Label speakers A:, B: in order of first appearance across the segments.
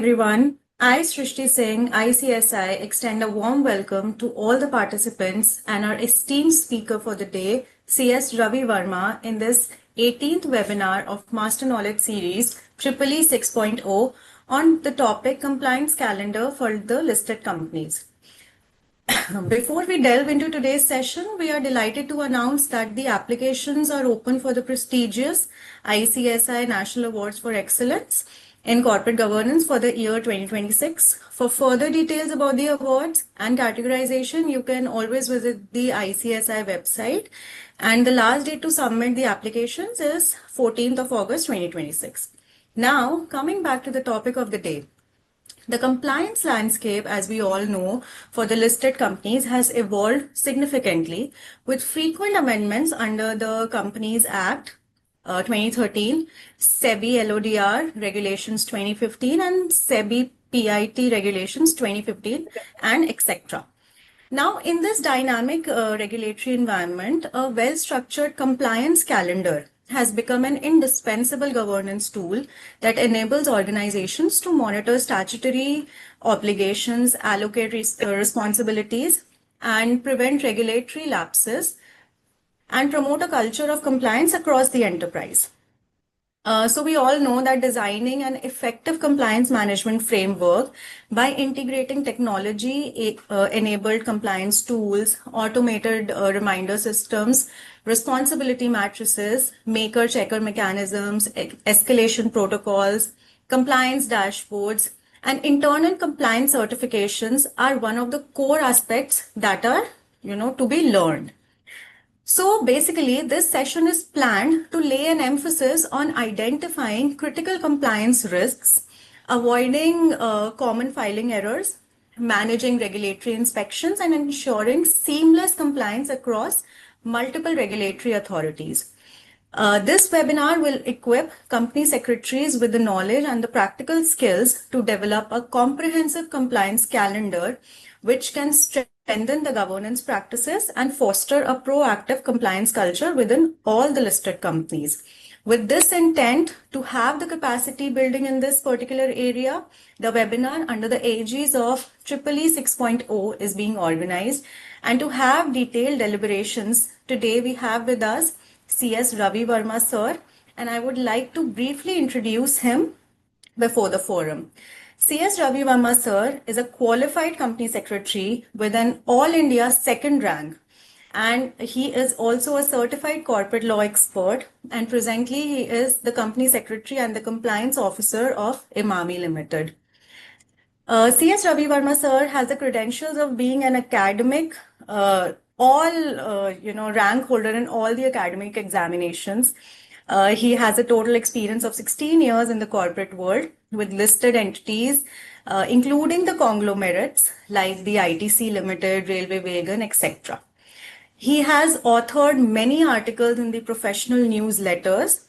A: everyone. I, Srishti Singh, ICSI, extend a warm welcome to all the participants and our esteemed speaker for the day, CS Ravi Verma, in this 18th webinar of Master Knowledge Series EEE 6.0 on the topic Compliance Calendar for the Listed Companies. Before we delve into today's session, we are delighted to announce that the applications are open for the prestigious ICSI National Awards for Excellence in Corporate Governance for the year 2026. For further details about the awards and categorization, you can always visit the ICSI website. And the last date to submit the applications is 14th of August 2026. Now, coming back to the topic of the day. The compliance landscape, as we all know, for the listed companies has evolved significantly with frequent amendments under the Companies Act 2013, SEBI LODR Regulations 2015, and SEBI PIT Regulations 2015, and etc. Now, in this dynamic regulatory environment, a well-structured compliance calendar has become an indispensable governance tool that enables organizations to monitor statutory obligations, allocate responsibilities, and prevent regulatory lapses, and promote a culture of compliance across the enterprise. So we all know that designing an effective compliance management framework by integrating technology enabled compliance tools, automated reminder systems, responsibility matrices, maker checker mechanisms, escalation protocols, compliance dashboards, and internal compliance certifications are one of the core aspects that are, to be learned. So basically, this session is planned to lay an emphasis on identifying critical compliance risks, avoiding common filing errors, managing regulatory inspections, and ensuring seamless compliance across multiple regulatory authorities. This webinar will equip company secretaries with the knowledge and the practical skills to develop a comprehensive compliance calendar which can strengthen the governance practices and foster a proactive compliance culture within all the listed companies. With this intent to have the capacity building in this particular area, the webinar under the aegis of EEE 6.0 is being organized. And to have detailed deliberations, today we have with us CS Ravi Verma sir, and I would like to briefly introduce him before the forum. CS Ravi Verma sir is a qualified company secretary with an All India second rank, and he is also a certified corporate law expert, and presently he is the company secretary and the compliance officer of Emami Limited. CS Ravi Verma sir has the credentials of being an academic, rank holder in all the academic examinations. He has a total experience of 16 years in the corporate world with listed entities, including the conglomerates like the ITC Limited, Railway Wagon, etc. He has authored many articles in the professional newsletters,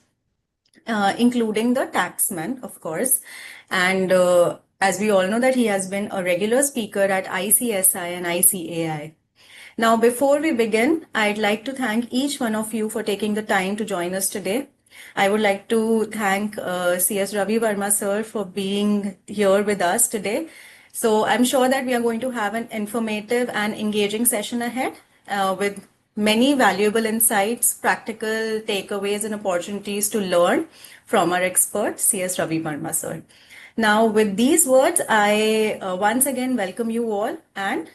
A: including the Taxman, of course. And as we all know that he has been a regular speaker at ICSI and ICAI. Now, before we begin, I'd like to thank each one of you for taking the time to join us today. I would like to thank CS Ravi Verma sir for being here with us today. So I'm sure that we are going to have an informative and engaging session ahead with many valuable insights, practical takeaways, and opportunities to learn from our expert, CS Ravi Verma sir. Now, with these words, I once again welcome you all, and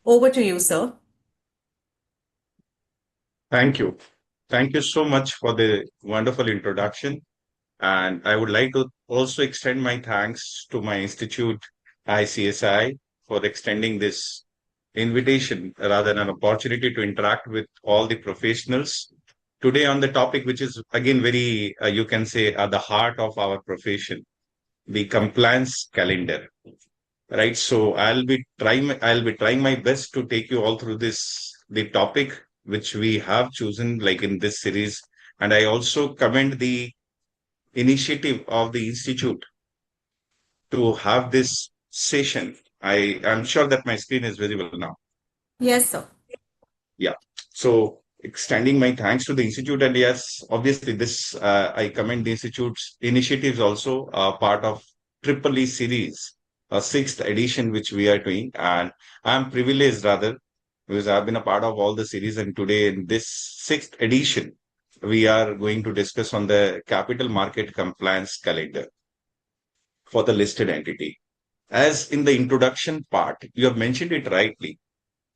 A: over to you, sir.
B: Thank you. Thank you so much for the wonderful introduction. And I would like to also extend my thanks to my institute, ICSI, for extending this invitation rather than an opportunity to interact with all the professionals today on the topic, which is again very, you can say, at the heart of our profession, the compliance calendar. Right. So I'll be trying my best to take you all through the topic which we have chosen, like in this series. And I also commend the initiative of the institute to have this session. I am sure that my screen is visible now.
A: Yes, sir.
B: Yeah. So extending my thanks to the institute, and yes, obviously this I commend the institute's initiatives also part of Triple E series, a sixth edition, which we are doing. And I'm privileged rather because I've been a part of all the series. And today in this sixth edition, we are going to discuss on the capital market compliance calendar for the listed entity. As in the introduction part, you have mentioned it rightly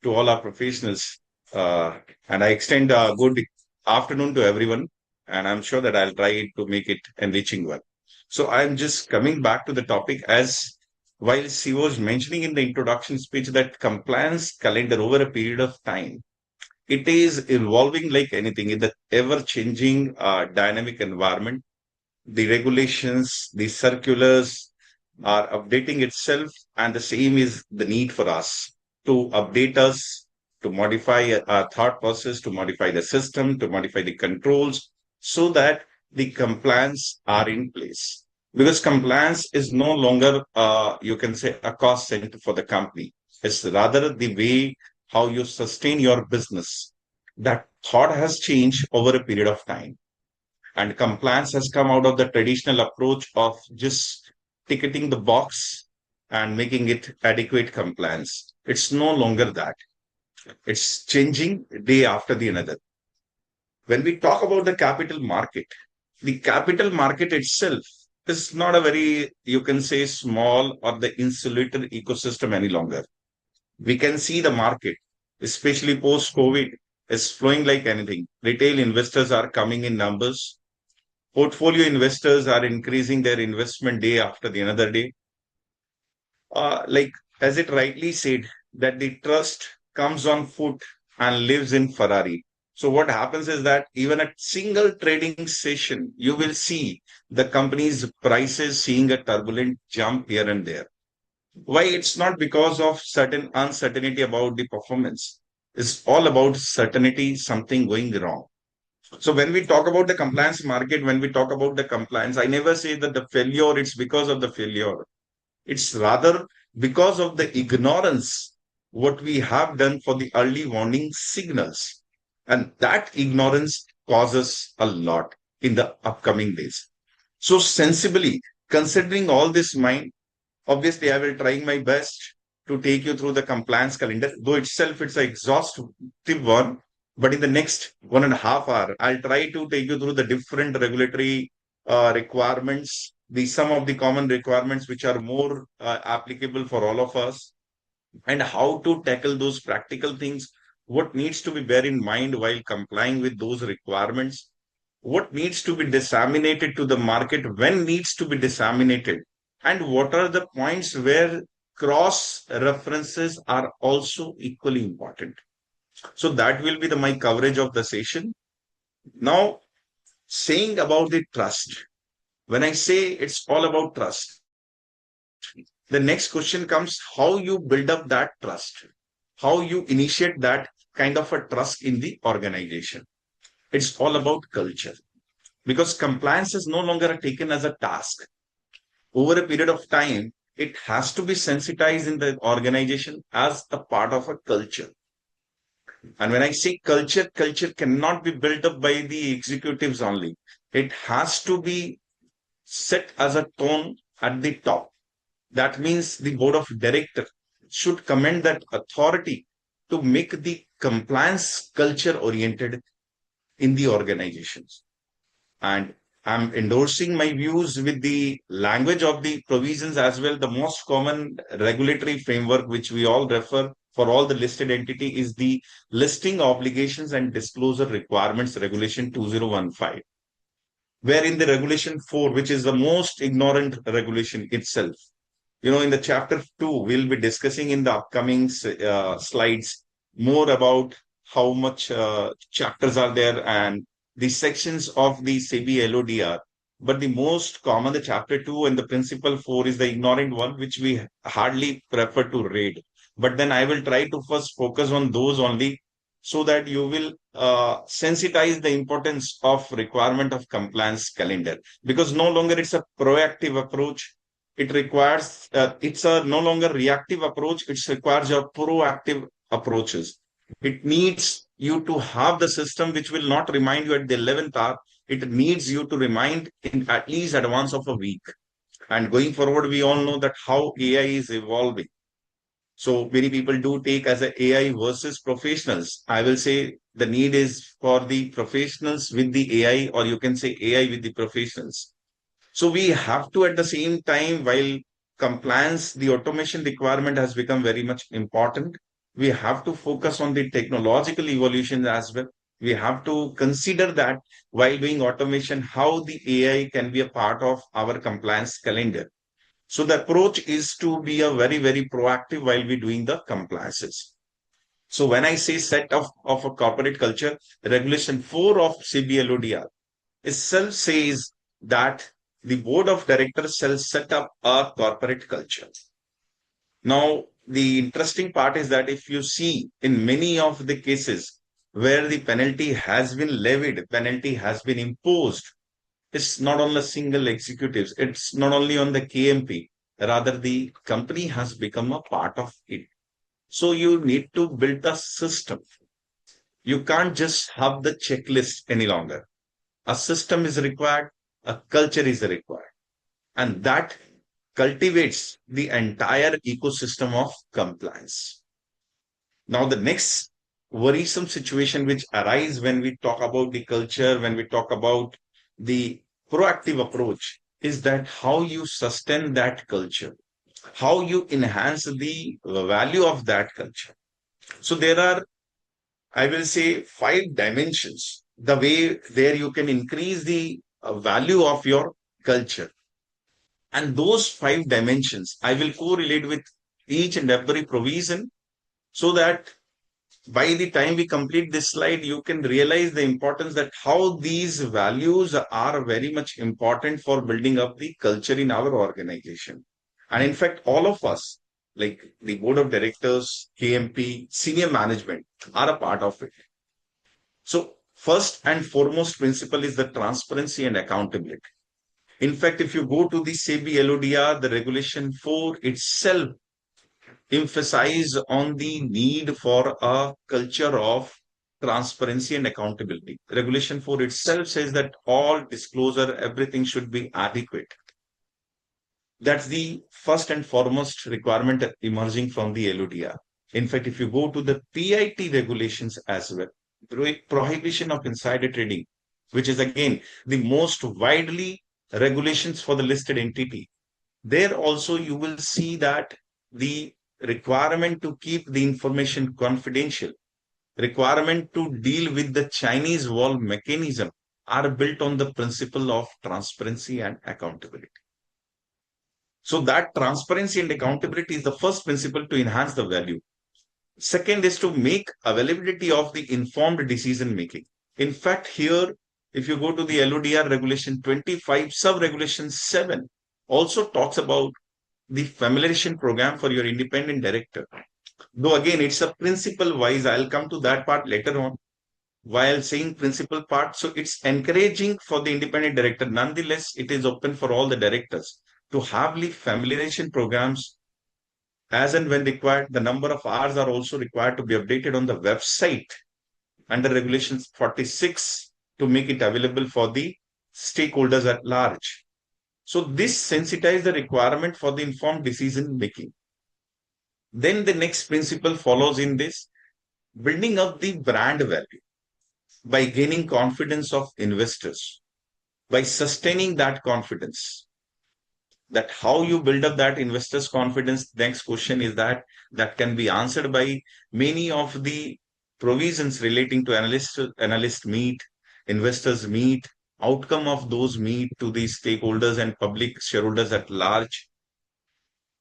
B: to all our professionals. And I extend a good afternoon to everyone. And I'm sure that I'll try to make it enriching one. So I'm just coming back to the topic as while she was mentioning in the introduction speech that compliance calendar over a period of time, it is evolving like anything in the ever changing dynamic environment. The regulations, the circulars are updating itself, and the same is the need for us to update us, to modify our thought process, to modify the system, to modify the controls, so that the compliance are in place. Because compliance is no longer, you can say, a cost center for the company. It's rather the way how you sustain your business. That thought has changed over a period of time, and compliance has come out of the traditional approach of just ticketing the box and making it adequate compliance. It's no longer that. It's changing day after the another. When we talk about the capital market itself is not a very, you can say, small or the insulated ecosystem any longer. We can see the market, especially post COVID, is flowing like anything. Retail investors are coming in numbers. Portfolio investors are increasing their investment day after the another day. Like as it rightly said, that the trust comes on foot and lives in Ferrari. So what happens is that even at single trading session, you will see the company's prices seeing a turbulent jump here and there. Why? It's not because of certain uncertainty about the performance. It's all about certainty, something going wrong. So when we talk about the compliance market, when we talk about the compliance, I never say that the failure, it's because of the failure. It's rather because of the ignorance, what we have done for the early warning signals. And that ignorance causes a lot in the upcoming days. So sensibly, considering all this mind, obviously I will try my best to take you through the compliance calendar, though itself it's an exhaustive one. But in the next 1.5 hours, I'll try to take you through the different regulatory requirements, the some of the common requirements which are more applicable for all of us, and how to tackle those practical things. What needs to be bear in mind while complying with those requirements? What needs to be disseminated to the market? When needs to be disseminated? And what are the points where cross references are also equally important? So that will be my coverage of the session. Now, saying about the trust, when I say it's all about trust, the next question comes how you build up that trust, how you initiate that kind of a trust in the organization. It's all about culture because compliance is no longer taken as a task. Over a period of time, it has to be sensitized in the organization as a part of a culture. And when I say culture, culture cannot be built up by the executives only. It has to be set as a tone at the top. That means the board of directors should commend that authority to make the compliance culture oriented in the organizations. And I'm endorsing my views with the language of the provisions as well. The most common regulatory framework, which we all refer for all the listed entity, is the listing obligations and disclosure requirements regulation 2015, where in the regulation 4, which is the most ignorant regulation itself. In the chapter 2, we'll be discussing in the upcoming slides more about how much chapters are there and the sections of the SEBI LODR. But the most common, the chapter 2 and the principle 4 is the ignorant one, which we hardly prefer to read. But then I will try to first focus on those only so that you will sensitize the importance of requirement of compliance calendar, because no longer it's a proactive approach. It requires, it's a no longer reactive approach. It requires a proactive approaches. It needs you to have the system which will not remind you at the 11th hour. It needs you to remind in at least advance of a week. And going forward, we all know that how AI is evolving. So many people do take as a AI versus professionals. I will say the need is for the professionals with the AI, or you can say AI with the professionals. So we have to, at the same time, while compliance, the automation requirement has become very much important, we have to focus on the technological evolution as well. We have to consider that while doing automation, how the AI can be a part of our compliance calendar. So the approach is to be a very, very proactive while we doing the compliances. So when I say set of a corporate culture, Regulation 4 of CBLODR itself says that the board of directors shall set up a corporate culture. Now, the interesting part is that if you see in many of the cases where the penalty has been levied, penalty has been imposed, it's not on the single executives, it's not only on the KMP, rather the company has become a part of it. So you need to build a system. You can't just have the checklist any longer. A system is required, a culture is required, and that cultivates the entire ecosystem of compliance. Now, the next worrisome situation which arises when we talk about the culture, when we talk about the proactive approach, is that how you sustain that culture, how you enhance the value of that culture. So there are, I will say, five dimensions. The way there you can increase the value of your culture. And those five dimensions, I will correlate with each and every provision so that by the time we complete this slide, you can realize the importance that how these values are very much important for building up the culture in our organization. And in fact, all of us, like the board of directors, KMP, senior management, are a part of it. So, first and foremost principle is the transparency and accountability. In fact, if you go to the SEBI LODR, the regulation 4 itself emphasize on the need for a culture of transparency and accountability. Regulation 4 itself says that all disclosure, everything should be adequate. That's the first and foremost requirement emerging from the LODR. In fact, if you go to the PIT regulations as well, prohibition of insider trading, which is again the most widely regulations for the listed entity, there also you will see that the requirement to keep the information confidential, requirement to deal with the Chinese wall mechanism are built on the principle of transparency and accountability. So that transparency and accountability is the first principle to enhance the value. Second is to make availability of the informed decision making. In fact, here, if you go to the LODR regulation 25, sub-regulation 7 also talks about the familiarization program for your independent director. Though again, it's a principle wise, I'll come to that part later on while saying principle part. So it's encouraging for the independent director. Nonetheless, it is open for all the directors to have the familiarization programs as and when required. The number of hours are also required to be updated on the website under regulations 46 to make it available for the stakeholders at large. So this sensitizes the requirement for the informed decision making. Then the next principle follows in this, building up the brand value by gaining confidence of investors, by sustaining that confidence. That how you build up that investors' confidence. Next question is that can be answered by many of the provisions relating to analyst meet, investors meet, outcome of those meet to the stakeholders and public shareholders at large.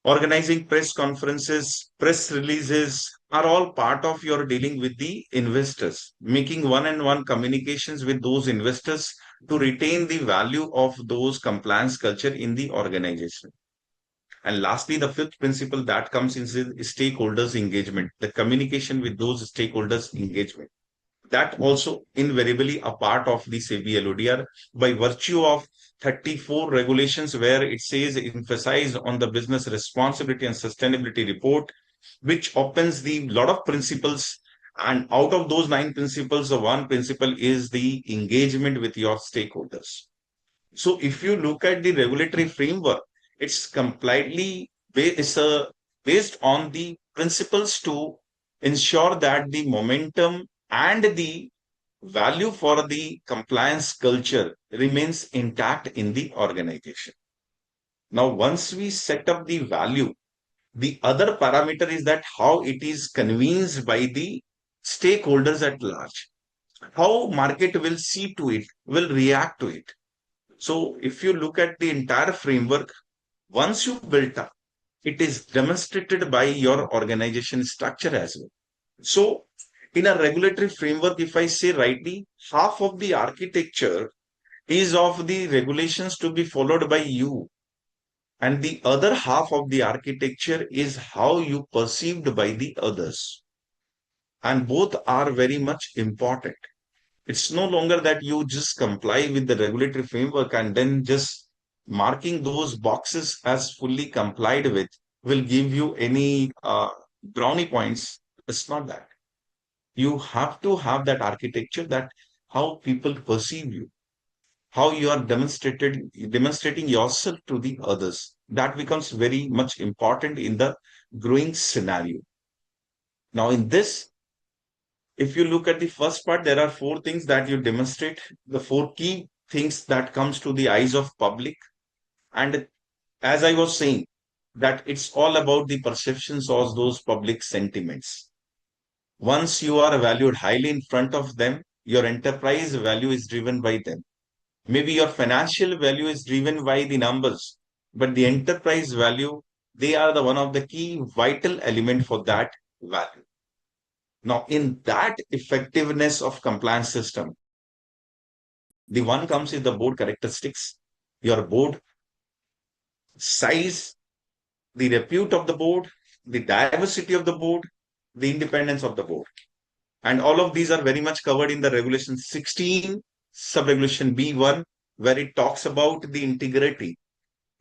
B: Organizing press conferences, press releases are all part of your dealing with the investors, making one-on-one communications with those investors to retain the value of those compliance culture in the organization. And lastly, the fifth principle that comes in is stakeholders engagement, the communication with those stakeholders engagement. That also invariably a part of the SEBI LODR by virtue of 34 regulations where it says emphasize on the business responsibility and sustainability report, which opens the lot of principles. And out of those 9 principles, the one principle is the engagement with your stakeholders. So if you look at the regulatory framework, It's completely based on the principles to ensure that the momentum and the value for the compliance culture remains intact in the organization. Now, once we set up the value, the other parameter is that how it is convenienced by the stakeholders at large. How market will see to it, will react to it. So if you look at the entire framework, once you built up, it is demonstrated by your organization structure as well. So in a regulatory framework, if I say rightly, half of the architecture is of the regulations to be followed by you. And the other half of the architecture is how you perceived by the others. And both are very much important. It's no longer that you just comply with the regulatory framework and then just marking those boxes as fully complied with will give you any brownie points. It's not that. You have to have that architecture that how people perceive you, how you are demonstrating yourself to the others. That becomes very much important in the growing scenario. Now, in this, if you look at the first part, there are four things that you demonstrate, the four key things that comes to the eyes of public. And as I was saying, that it's all about the perceptions of those public sentiments. Once you are valued highly in front of them, your enterprise value is driven by them. Maybe your financial value is driven by the numbers, but the enterprise value, they are the one of the key vital element for that value. Now, in that effectiveness of compliance system, the one comes is the board characteristics, your board size, the repute of the board, the diversity of the board, the independence of the board. And all of these are very much covered in the regulation 16, subregulation B1, where it talks about the integrity.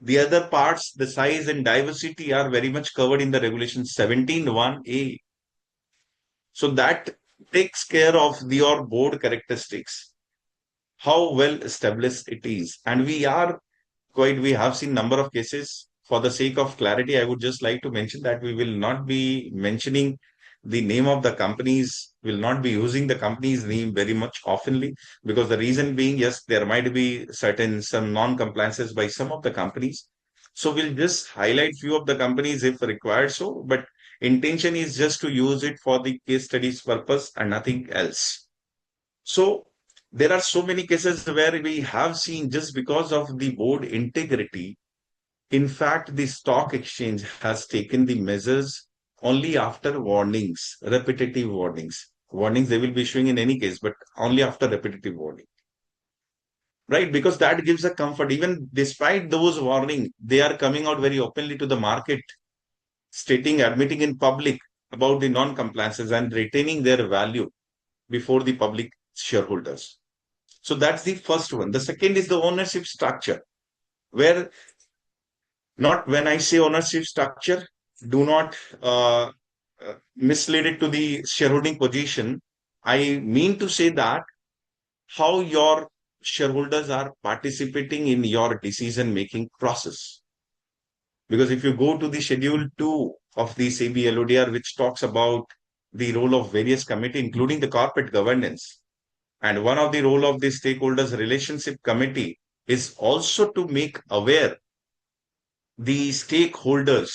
B: The other parts, the size and diversity, are very much covered in the regulation 17(1)(a). So that takes care of your board characteristics, how well established it is. And we have seen number of cases. For the sake of clarity, I would just like to mention that we will not be mentioning the name of the companies, will not be using the company's name very much oftenly, because the reason being, yes, there might be some non-compliances by some of the companies. So we'll just highlight few of the companies if required. So, but intention is just to use it for the case studies purpose and nothing else. So there are so many cases where we have seen, just because of the board integrity, in fact, the stock exchange has taken the measures only after warnings, repetitive warnings. Warnings they will be issuing in any case, but only after repetitive warning. Right? Because that gives a comfort. Even despite those warnings, they are coming out very openly to the market, admitting in public about the non-compliances and retaining their value before the public shareholders. So that's the first one. The second is the ownership structure, where, not when I say ownership structure, do not mislead it to the shareholding position. I mean to say that how your shareholders are participating in your decision-making process. Because if you go to the Schedule 2 of the SEBI LODR, which talks about the role of various committee, including the corporate governance, and one of the role of the stakeholders relationship committee is also to make aware the stakeholders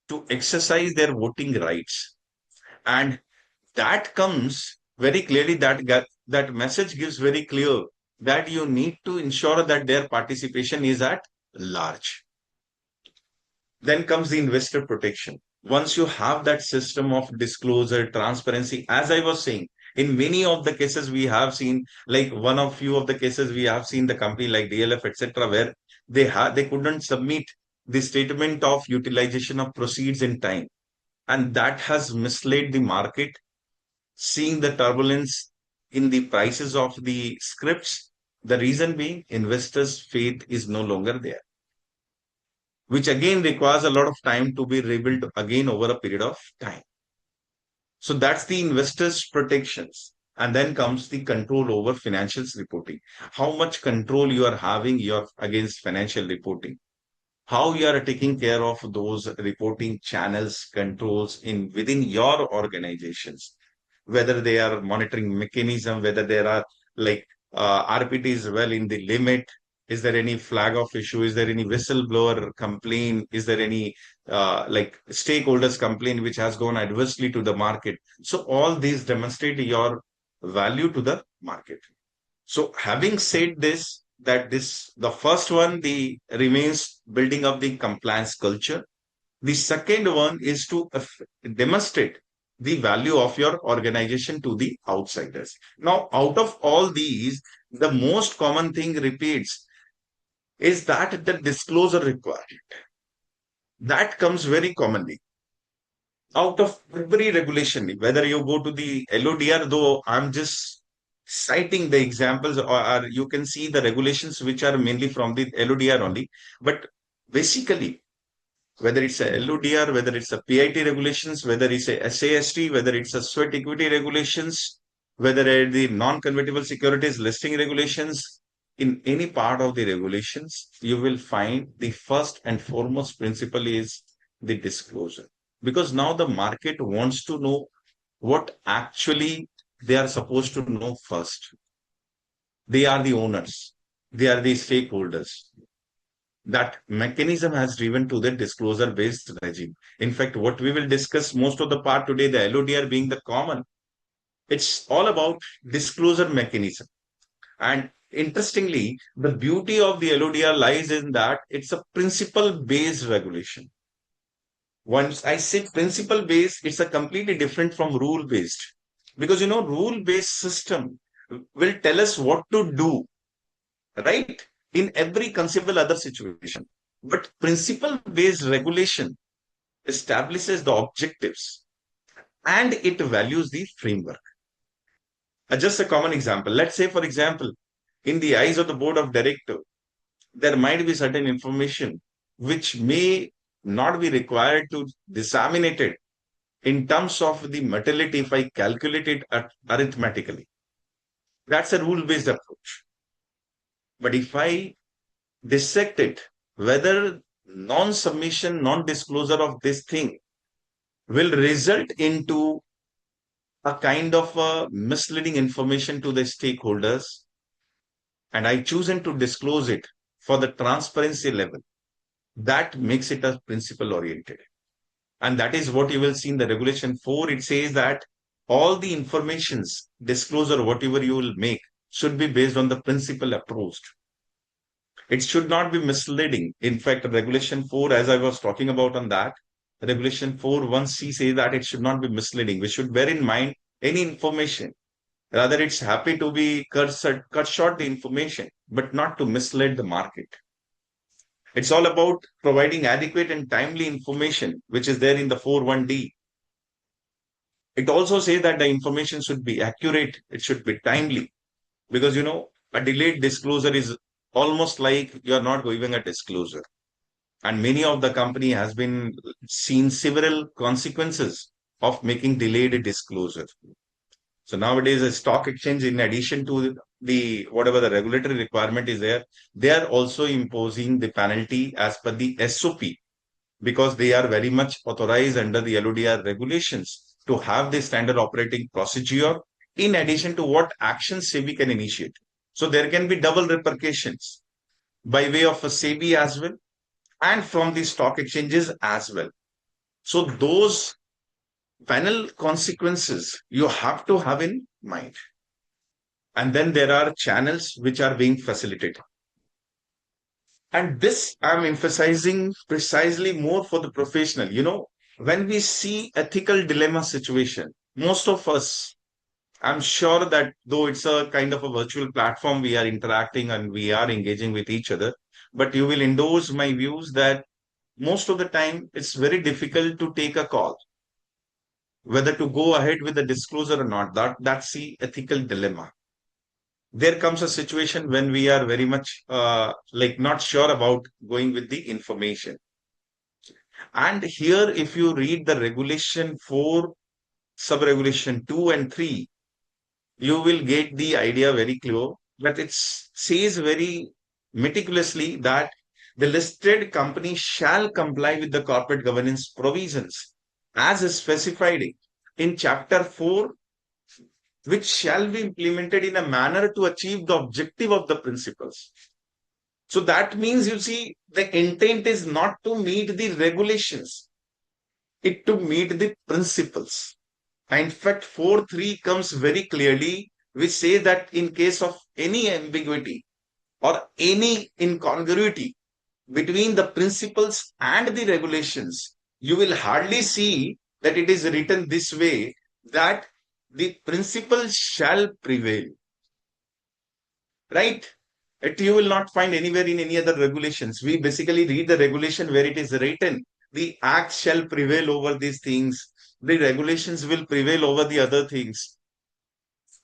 B: to exercise their voting rights. And that comes very clearly, that message gives very clear that you need to ensure that their participation is at large. Then comes the investor protection. Once you have that system of disclosure, transparency, as I was saying, in many of the cases we have seen, like few of the cases we have seen the company like DLF, etc., where they couldn't submit the statement of utilization of proceeds in time. And that has misled the market, seeing the turbulence in the prices of the scripts. The reason being, investors' faith is no longer there, which again requires a lot of time to be rebuilt again over a period of time. So that's the investors' protections. And then comes the control over financials reporting. How much control you are having against financial reporting. how you are taking care of those reporting channels, controls in within your organizations, whether they are monitoring mechanism, whether there are like RPT is well in the limit. Is there any flag of issue? Is there any whistleblower complaint? Is there any like stakeholders complaint which has gone adversely to the market? So all these demonstrate your value to the market. So having said this, that this the first one, the remains building up the compliance culture. The second one is to demonstrate the value of your organization to the outsiders. Now, out of all these, the most common thing repeats is that the disclosure requirement. That comes very commonly out of every regulation, whether you go to the LODR, though I'm just citing the examples, or you can see the regulations which are mainly from the LODR only. But basically, whether it's a LODR, whether it's a PIT regulations, whether it's a SAST, whether it's a sweat equity regulations, whether it's the non-convertible securities listing regulations, in any part of the regulations, you will find the first and foremost principle is the disclosure. Because now the market wants to know what actually they are supposed to know first. They are the owners. They are the stakeholders. That mechanism has driven to the disclosure based regime. In fact, what we will discuss most of the part today, the LODR being the common, it's all about disclosure mechanism. And interestingly, the beauty of the LODR lies in that it's a principle based regulation. Once I say principle based, it's a completely different from rule based. Because rule based system will tell us what to do, right? In every conceivable other situation. But principle based regulation establishes the objectives and it values the framework. Just a common example. Let's say, for example, in the eyes of the board of director, there might be certain information which may not be required to disseminate it in terms of the materiality if I calculate it arithmetically. That's a rule-based approach. But if I dissect it, whether non-submission, non-disclosure of this thing will result into a kind of a misleading information to the stakeholders, and I chosen to disclose it for the transparency level, that makes it a principle oriented. And that is what you will see in the regulation 4. It says that all the informations disclosure, whatever you will make, should be based on the principle approach. It should not be misleading. In fact, regulation 4, as I was talking about on that, regulation 4(1)(c) says that it should not be misleading. We should bear in mind any information. Rather, it's happy to be cut short the information, but not to mislead the market. It's all about providing adequate and timely information, which is there in the 4(1)(d). It also says that the information should be accurate, it should be timely, because a delayed disclosure is almost like you are not giving a disclosure. And many of the company has been seen several consequences of making delayed disclosure. So nowadays, a stock exchange, in addition to the whatever the regulatory requirement is there, they are also imposing the penalty as per the SOP, because they are very much authorized under the LODR regulations to have the standard operating procedure in addition to what actions SEBI can initiate. So there can be double repercussions by way of a SEBI as well and from the stock exchanges as well. So those final consequences you have to have in mind. And then there are channels which are being facilitated. And this I'm emphasizing precisely more for the professional. When we see ethical dilemma situation, most of us, I'm sure that though it's a kind of a virtual platform, we are interacting and we are engaging with each other, but you will endorse my views that most of the time it's very difficult to take a call, whether to go ahead with the disclosure or not. That's the ethical dilemma. There comes a situation when we are very much not sure about going with the information. And here, if you read the regulation 4, sub-regulation 2 and 3, you will get the idea very clear that it says very meticulously that The listed company shall comply with the corporate governance provisions as specified in Chapter 4, which shall be implemented in a manner to achieve the objective of the principles. So that means, you see, the intent is not to meet the regulations, it to meet the principles. In fact, 4.3 comes very clearly, which says that in case of any ambiguity or any incongruity between the principles and the regulations, you will hardly see that it is written this way, that the principles shall prevail. Right? You will not find anywhere in any other regulations. We basically read the regulation where it is written, the act shall prevail over these things. The regulations will prevail over the other things.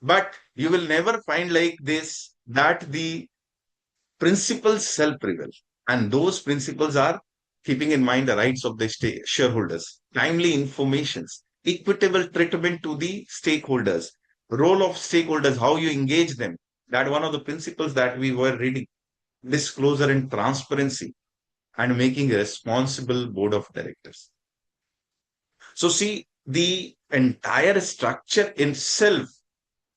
B: But you will never find like this, that the principles shall prevail. And those principles are keeping in mind the rights of the shareholders, timely informations, equitable treatment to the stakeholders, role of stakeholders, how you engage them. That one of the principles that we were reading, disclosure and transparency, and making a responsible board of directors. So see, the entire structure itself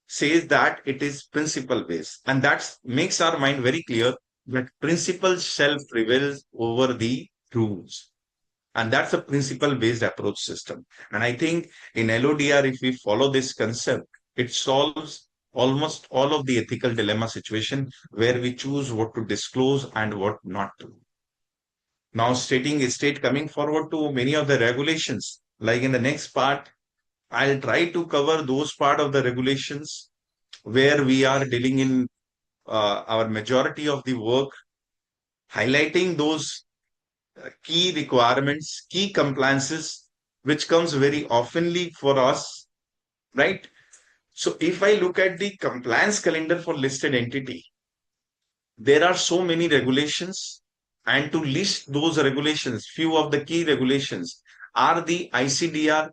B: says that it is principle based, and that makes our mind very clear that principles shall prevail over the rules. And that's a principle based approach system. And I think in LODR, if we follow this concept, it solves almost all of the ethical dilemma situation where we choose what to disclose and what not to. Now, coming forward to many of the regulations, like in the next part, I'll try to cover those part of the regulations where we are dealing in our majority of the work, highlighting those key requirements, key compliances, which comes very oftenly for us, right? So if I look at the compliance calendar for listed entity, there are so many regulations, and to list those regulations, few of the key regulations are the ICDR,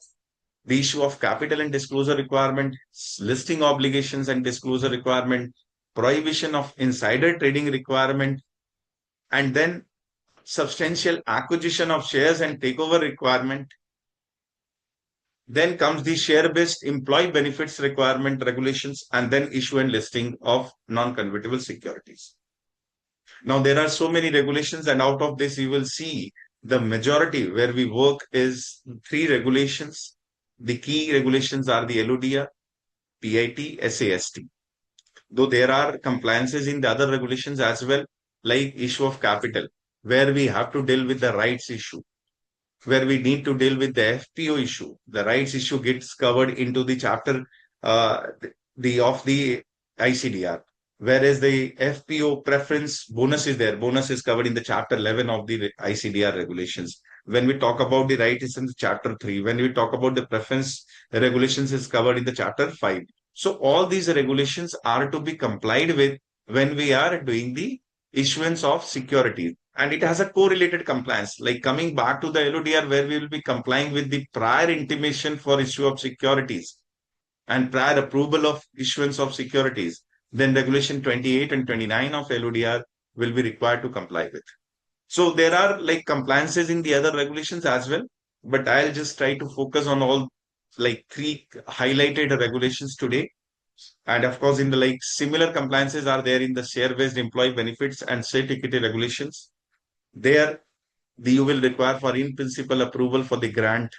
B: the issue of capital and disclosure requirement, listing obligations and disclosure requirement, prohibition of insider trading requirement, and then substantial acquisition of shares and takeover requirement. Then comes the share-based employee benefits requirement regulations, and then issue and listing of non-convertible securities. Now, there are so many regulations, and out of this, you will see the majority where we work is 3 regulations. The key regulations are the LODR, PIT, SAST. Though there are compliances in the other regulations as well, like issue of capital, where we have to deal with the rights issue, where we need to deal with the FPO issue. The rights issue gets covered into the chapter of the ICDR, whereas the FPO preference bonus is there. Bonus is covered in the chapter 11 of the ICDR regulations. When we talk about the right, it's in the chapter 3. When we talk about the preference, the regulations is covered in the chapter 5. So all these regulations are to be complied with when we are doing the issuance of securities. And it has a correlated compliance, like coming back to the LODR, where we will be complying with the prior intimation for issue of securities and prior approval of issuance of securities. Then regulation 28 and 29 of LODR will be required to comply with. So there are like compliances in the other regulations as well, but I'll just try to focus on all like 3 highlighted regulations today. And of course, in the like similar compliances are there in the share-based employee benefits and state equity regulations. There, you will require for in principle approval for the grant.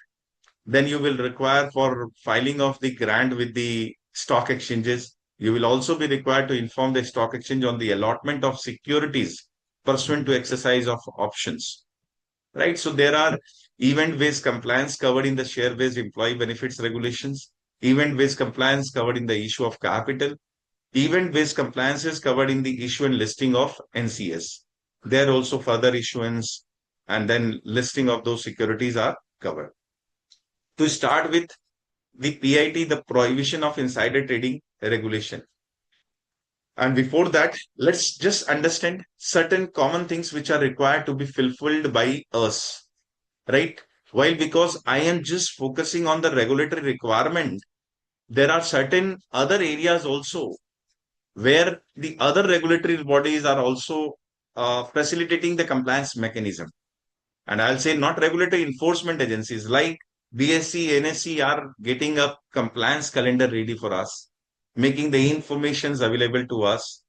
B: Then you will require for filing of the grant with the stock exchanges. You will also be required to inform the stock exchange on the allotment of securities pursuant to exercise of options. Right? So there are event-based compliance covered in the share-based employee benefits regulations, event-based compliance covered in the issue of capital, event-based compliance is covered in the issue and listing of NCS. There also further issuance and then listing of those securities are covered. To start with the PIT, the prohibition of insider trading regulation. And before that, let's just understand certain common things which are required to be fulfilled by us, right? While because I am just focusing on the regulatory requirement, there are certain other areas also where the other regulatory bodies are also facilitating the compliance mechanism. And I'll say not regulatory enforcement agencies like BSC, NSC are getting a compliance calendar ready for us, making the informations available to us,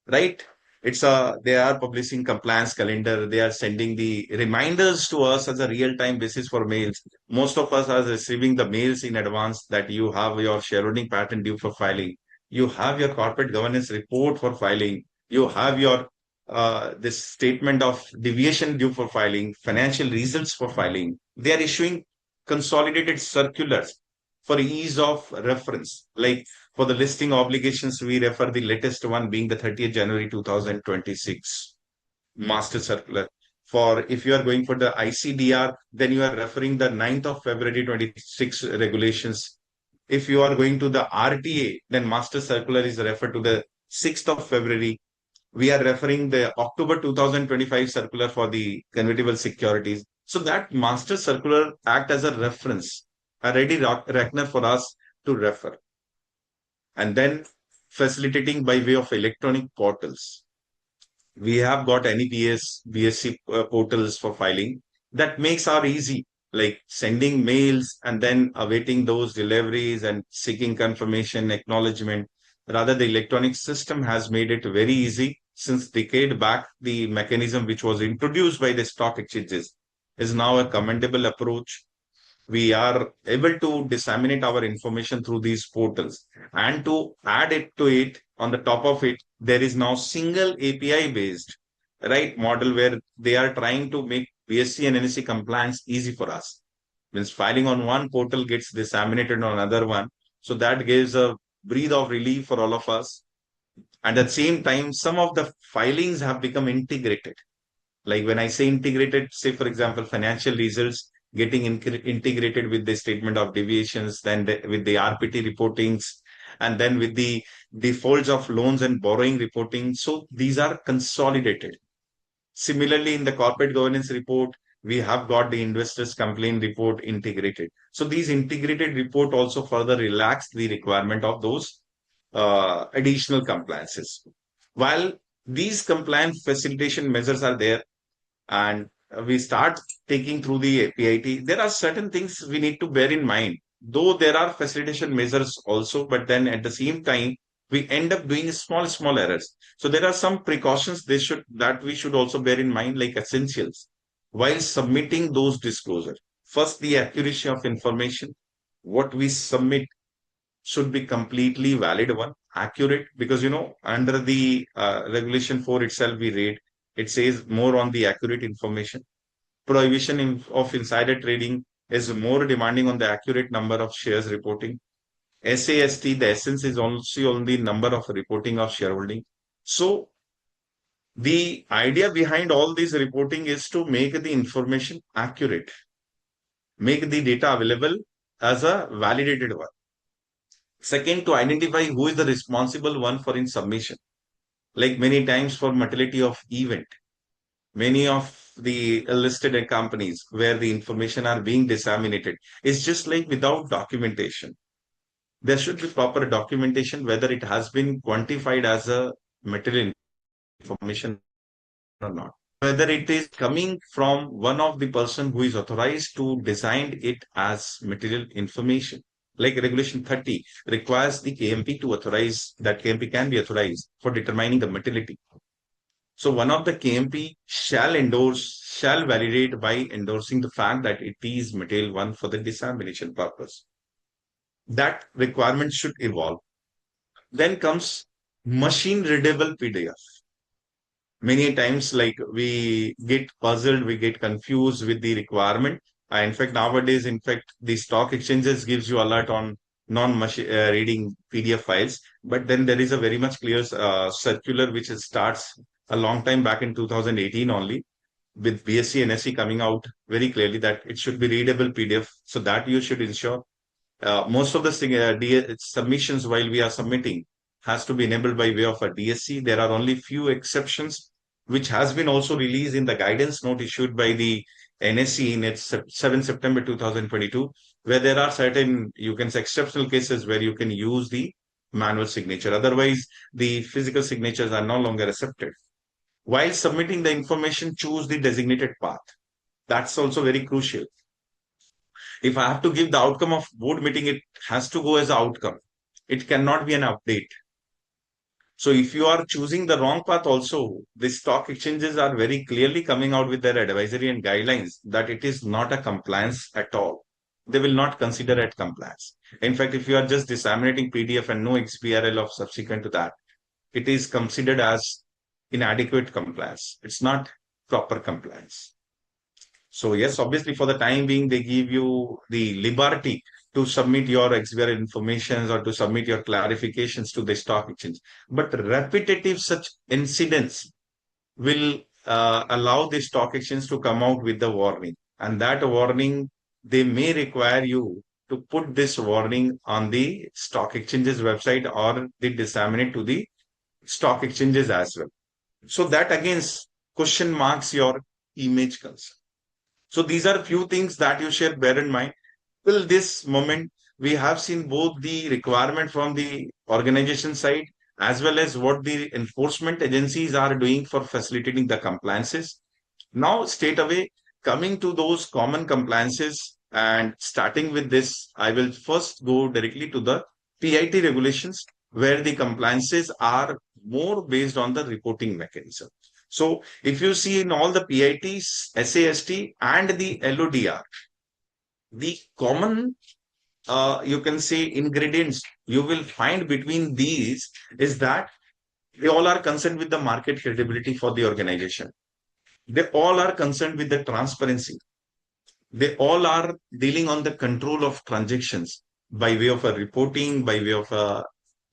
B: right? They are publishing compliance calendar. They are sending the reminders to us as a real time basis for mails. Most of us are receiving the mails in advance that you have your shareholding pattern due for filing. You have your corporate governance report for filing. You have your this statement of deviation due for filing, financial results for filing. They are issuing consolidated circulars for ease of reference. Like for the listing obligations, we refer the latest one being the 30th January 2026 Master Circular. For if you are going for the ICDR, then you are referring the 9th of February 26 regulations. If you are going to the RTA, then Master Circular is referred to the 6th of February. We are referring the October 2025 circular for the convertible securities. So that Master Circular act as a reference, a ready reckoner for us to refer, and then facilitating by way of electronic portals. We have got NEPS, BSC portals for filing that makes our easy, like sending mails and then awaiting those deliveries and seeking confirmation, acknowledgement. Rather, the electronic system has made it very easy since decade back. The mechanism which was introduced by the stock exchanges is now a commendable approach. We are able to disseminate our information through these portals, and to add it to it, on the top of it, there is now single API based right model where they are trying to make BSC and NSC compliance easy for us. Means filing on one portal gets disseminated on another one, so that gives a breathe of relief for all of us. And at the same time, some of the filings have become integrated. Like when I say integrated, say for example, financial results getting integrated with the statement of deviations, then with the RPT reportings, and then with the defaults of loans and borrowing reporting. So these are consolidated. Similarly, in the corporate governance report, we have got the investors complaint report integrated. So these integrated report also further relax the requirement of those additional compliances. While these compliance facilitation measures are there, and we start taking through the PIT, there are certain things we need to bear in mind. Though there are facilitation measures also, but then at the same time, we end up doing small errors. So there are some precautions that we should also bear in mind, like essentials, while submitting those disclosure. First, the accuracy of information. What we submit should be completely valid one, accurate, because under the regulation 4 itself, we read it says more on the accurate information. Prohibition of insider trading is more demanding on the accurate number of shares reporting. SAST, the essence is also on the number of reporting of shareholding. So the idea behind all this reporting is to make the information accurate, make the data available as a validated one. Second, to identify who is the responsible one for in submission. Like many times for materiality of event, many of the listed companies where the information are being disseminated, it's just like without documentation. There should be proper documentation whether it has been quantified as a material information or not. Whether it is coming from one of the person who is authorized to design it as material information. Like Regulation 30 requires the KMP to authorize, that KMP can be authorized for determining the materiality. So one of the KMP shall validate by endorsing the fact that it is material one for the dissemination purpose. That requirement should evolve. Then comes machine readable PDF. Many times, like we get puzzled, we get confused with the requirement. In fact, nowadays, the stock exchanges gives you alert on non-machine reading PDF files. But then there is a very much clear circular which starts a long time back in 2018 only, with BSC and SC coming out very clearly that it should be readable PDF. So that you should ensure. Most of the submissions while we are submitting has to be enabled by way of a DSC. There are only few exceptions, which has been also released in the guidance note issued by the NSE in its 7 September 2022, where there are certain, you can say, exceptional cases where you can use the manual signature. Otherwise, the physical signatures are no longer accepted. While submitting the information, choose the designated path. That's also very crucial. If I have to give the outcome of board meeting, it has to go as an outcome. It cannot be an update. So if you are choosing the wrong path also, the stock exchanges are very clearly coming out with their advisory and guidelines that it is not a compliance at all. They will not consider it compliance. In fact, if you are just disseminating PDF and no XBRL of subsequent to that, it is considered as inadequate compliance. It's not proper compliance. So yes, obviously for the time being, they give you the liberty to submit your XBRL information or to submit your clarifications to the stock exchange. But repetitive such incidents will allow the stock exchange to come out with the warning. And that warning, they may require you to put this warning on the stock exchange's website or they disseminate to the stock exchanges as well. So that again question marks your image concern. So these are few things that you should bear in mind. Till this moment, we have seen both the requirement from the organization side as well as what the enforcement agencies are doing for facilitating the compliances. Now, straight away, coming to those common compliances and starting with this, I will first go directly to the PIT regulations where the compliances are more based on the reporting mechanism. So if you see in all the PITs, SAST and the LODR, the common you can say ingredients you will find between these is that they all are concerned with the market credibility for the organization. They all are concerned with the transparency. They all are dealing on the control of transactions by way of a reporting, by way of a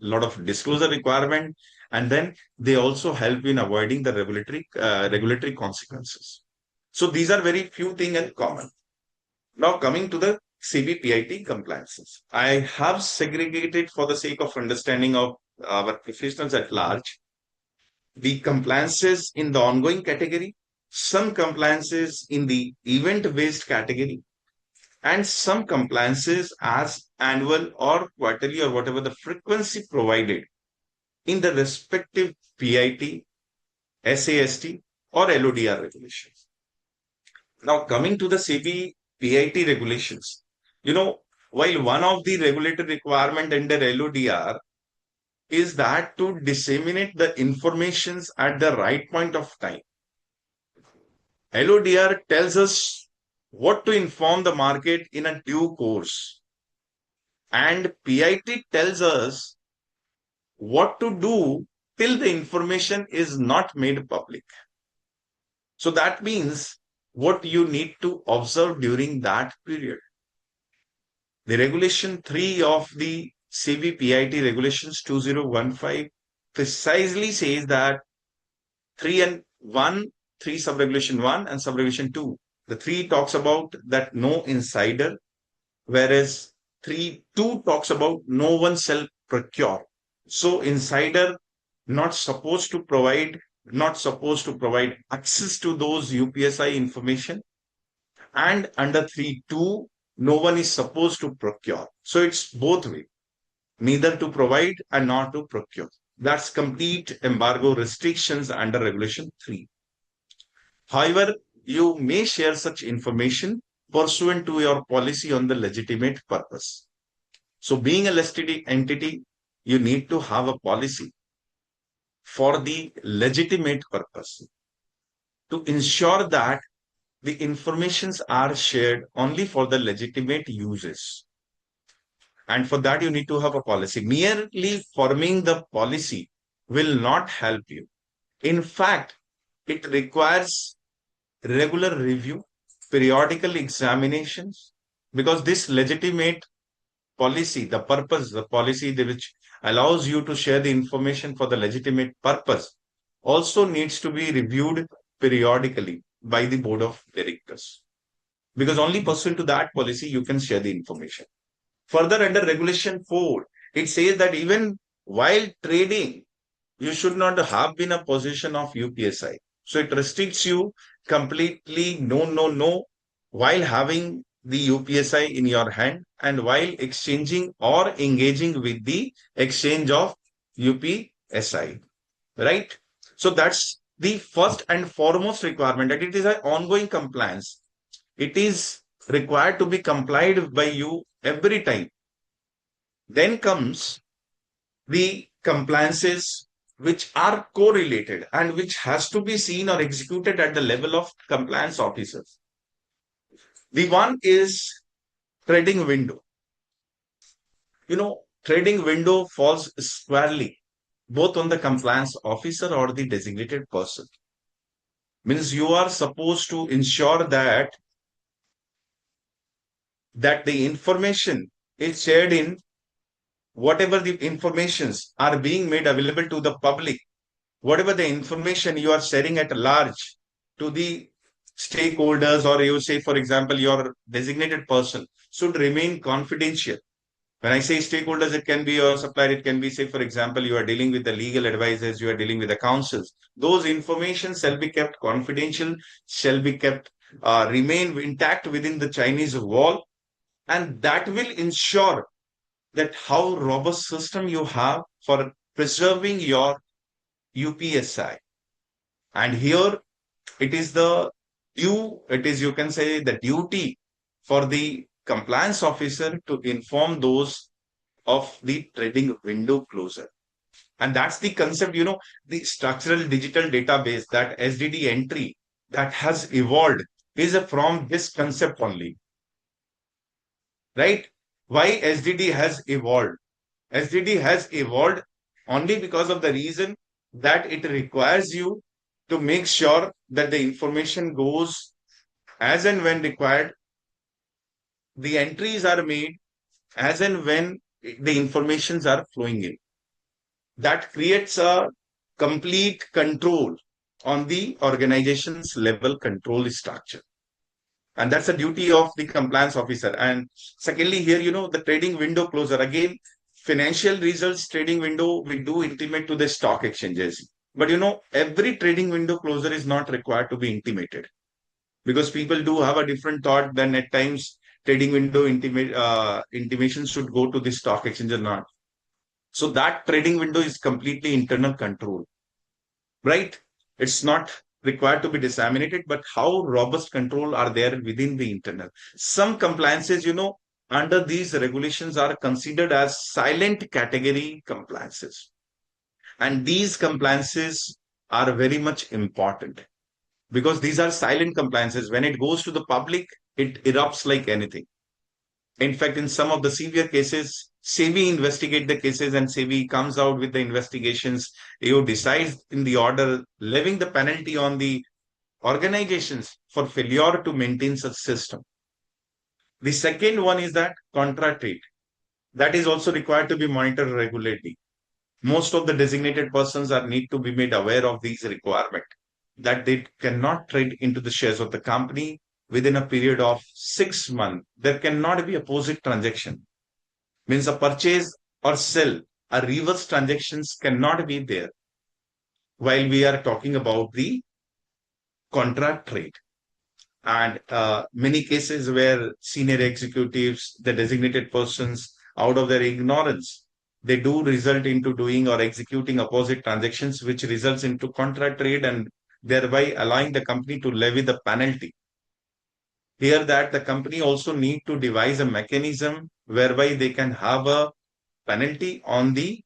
B: lot of disclosure requirement, and then they also help in avoiding the regulatory consequences. So these are very few things in common. Now coming to the CBPIT compliances, I have segregated for the sake of understanding of our professionals at large the compliances in the ongoing category, some compliances in the event-based category, and some compliances as annual or quarterly or whatever the frequency provided in the respective PIT, SAST, or LODR regulations. Now, coming to the SEBI PIT regulations, while one of the regulatory requirement under LODR is that to disseminate the informations at the right point of time. LODR tells us what to inform the market in a due course. And PIT tells us what to do till the information is not made public. So that means what you need to observe during that period. The regulation 3 of the SEBI PIT regulations 2015 precisely says that 3 and 1, 3 subregulation 1 and subregulation 2. The 3 talks about that no insider, whereas 3.2 talks about no one shall procure. So insider not supposed to provide access to those UPSI information. And under 3.2, no one is supposed to procure. So it's both way, neither to provide and not to procure. That's complete embargo restrictions under regulation 3. However, you may share such information pursuant to your policy on the legitimate purpose. So being a listed entity, you need to have a policy for the legitimate purpose to ensure that the informations are shared only for the legitimate uses. And for that, you need to have a policy. Merely forming the policy will not help you. In fact, it requires regular review, periodical examinations, because this legitimate policy, the policy which allows you to share the information for the legitimate purpose, also needs to be reviewed periodically by the board of directors. Because only pursuant to that policy, you can share the information. Further, under regulation 4, it says that even while trading, you should not have been a possession of UPSI. So it restricts you completely no, while having the UPSI in your hand and while exchanging or engaging with the exchange of UPSI, right? So that's the first and foremost requirement that it is an ongoing compliance. It is required to be complied by you every time. Then comes the compliances which are correlated and which has to be seen or executed at the level of compliance officers. The one is trading window. Trading window falls squarely both on the compliance officer or the designated person. Means you are supposed to ensure that the information is shared in whatever the informations are being made available to the public, whatever the information you are sharing at large to the stakeholders, or you say, for example, your designated person should remain confidential. When I say stakeholders, it can be your supplier, it can be, say, for example, you are dealing with the legal advisors, you are dealing with the councils. Those information shall be kept confidential, shall be kept, remain intact within the Chinese wall, and that will ensure that how robust system you have for preserving your UPSI. And here it is you can say the duty for the compliance officer to inform those of the trading window closure. And that's the concept, the structural digital database, that SDD entry that has evolved is from this concept only, right? Why SDD has evolved? SDD has evolved only because of the reason that it requires you to make sure that the information goes as and when required. The entries are made as and when the informations are flowing in. That creates a complete control on the organization's level control structure. And that's the duty of the compliance officer. And secondly, here, the trading window closer. Again, financial results trading window we do intimate to the stock exchanges. But every trading window closer is not required to be intimated, because people do have a different thought than at times trading window intimation should go to the stock exchange or not. So that trading window is completely internal control, right? It's not required to be disseminated, but how robust control are there within the internal. Some compliances, under these regulations are considered as silent category compliances. And these compliances are very much important because these are silent compliances. When it goes to the public, it erupts like anything. In fact, in some of the severe cases, SEBI investigate the cases and SEBI comes out with the investigations. You decides in the order, levying the penalty on the organizations for failure to maintain such system. The second one is that contra trade. That is also required to be monitored regularly. Most of the designated persons are need to be made aware of these requirements, that they cannot trade into the shares of the company within a period of 6 months. There cannot be opposite transaction. Means a purchase or sell, a reverse transactions cannot be there while we are talking about the contract trade. And many cases where senior executives, the designated persons, out of their ignorance, they do result into doing or executing opposite transactions, which results into contract trade and thereby allowing the company to levy the penalty. Here that the company also need to devise a mechanism whereby they can have a penalty on the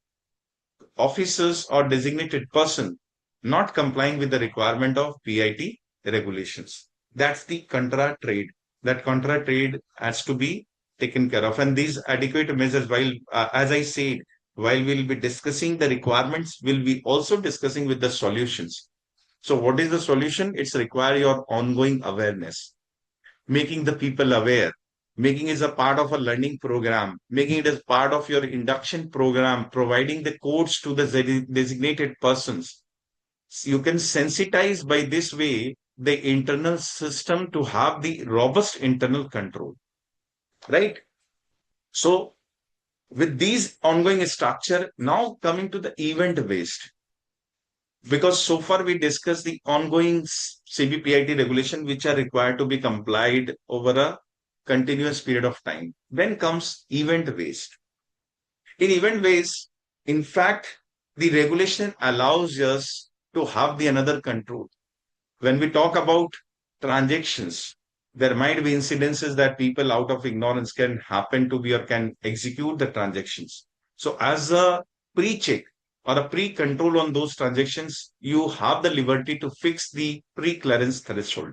B: officers or designated person not complying with the requirement of PIT regulations. That's the contra trade. That contra trade has to be taken care of. And these adequate measures, while, as I said, while we'll be discussing the requirements, we'll be also discussing with the solutions. So what is the solution? It's require your ongoing awareness, making the people aware, making it a part of a learning program, making it as part of your induction program, providing the codes to the designated persons. You can sensitize by this way the internal system to have the robust internal control, right? So with these ongoing structure, now coming to the event based, because so far we discussed the ongoing CBPIT regulation, which are required to be complied over a continuous period of time. Then comes event based. In event based, in fact, the regulation allows us to have the another control. When we talk about transactions, there might be incidences that people out of ignorance can happen to be or can execute the transactions. So as a pre-check or a pre-control on those transactions, you have the liberty to fix the pre-clearance threshold.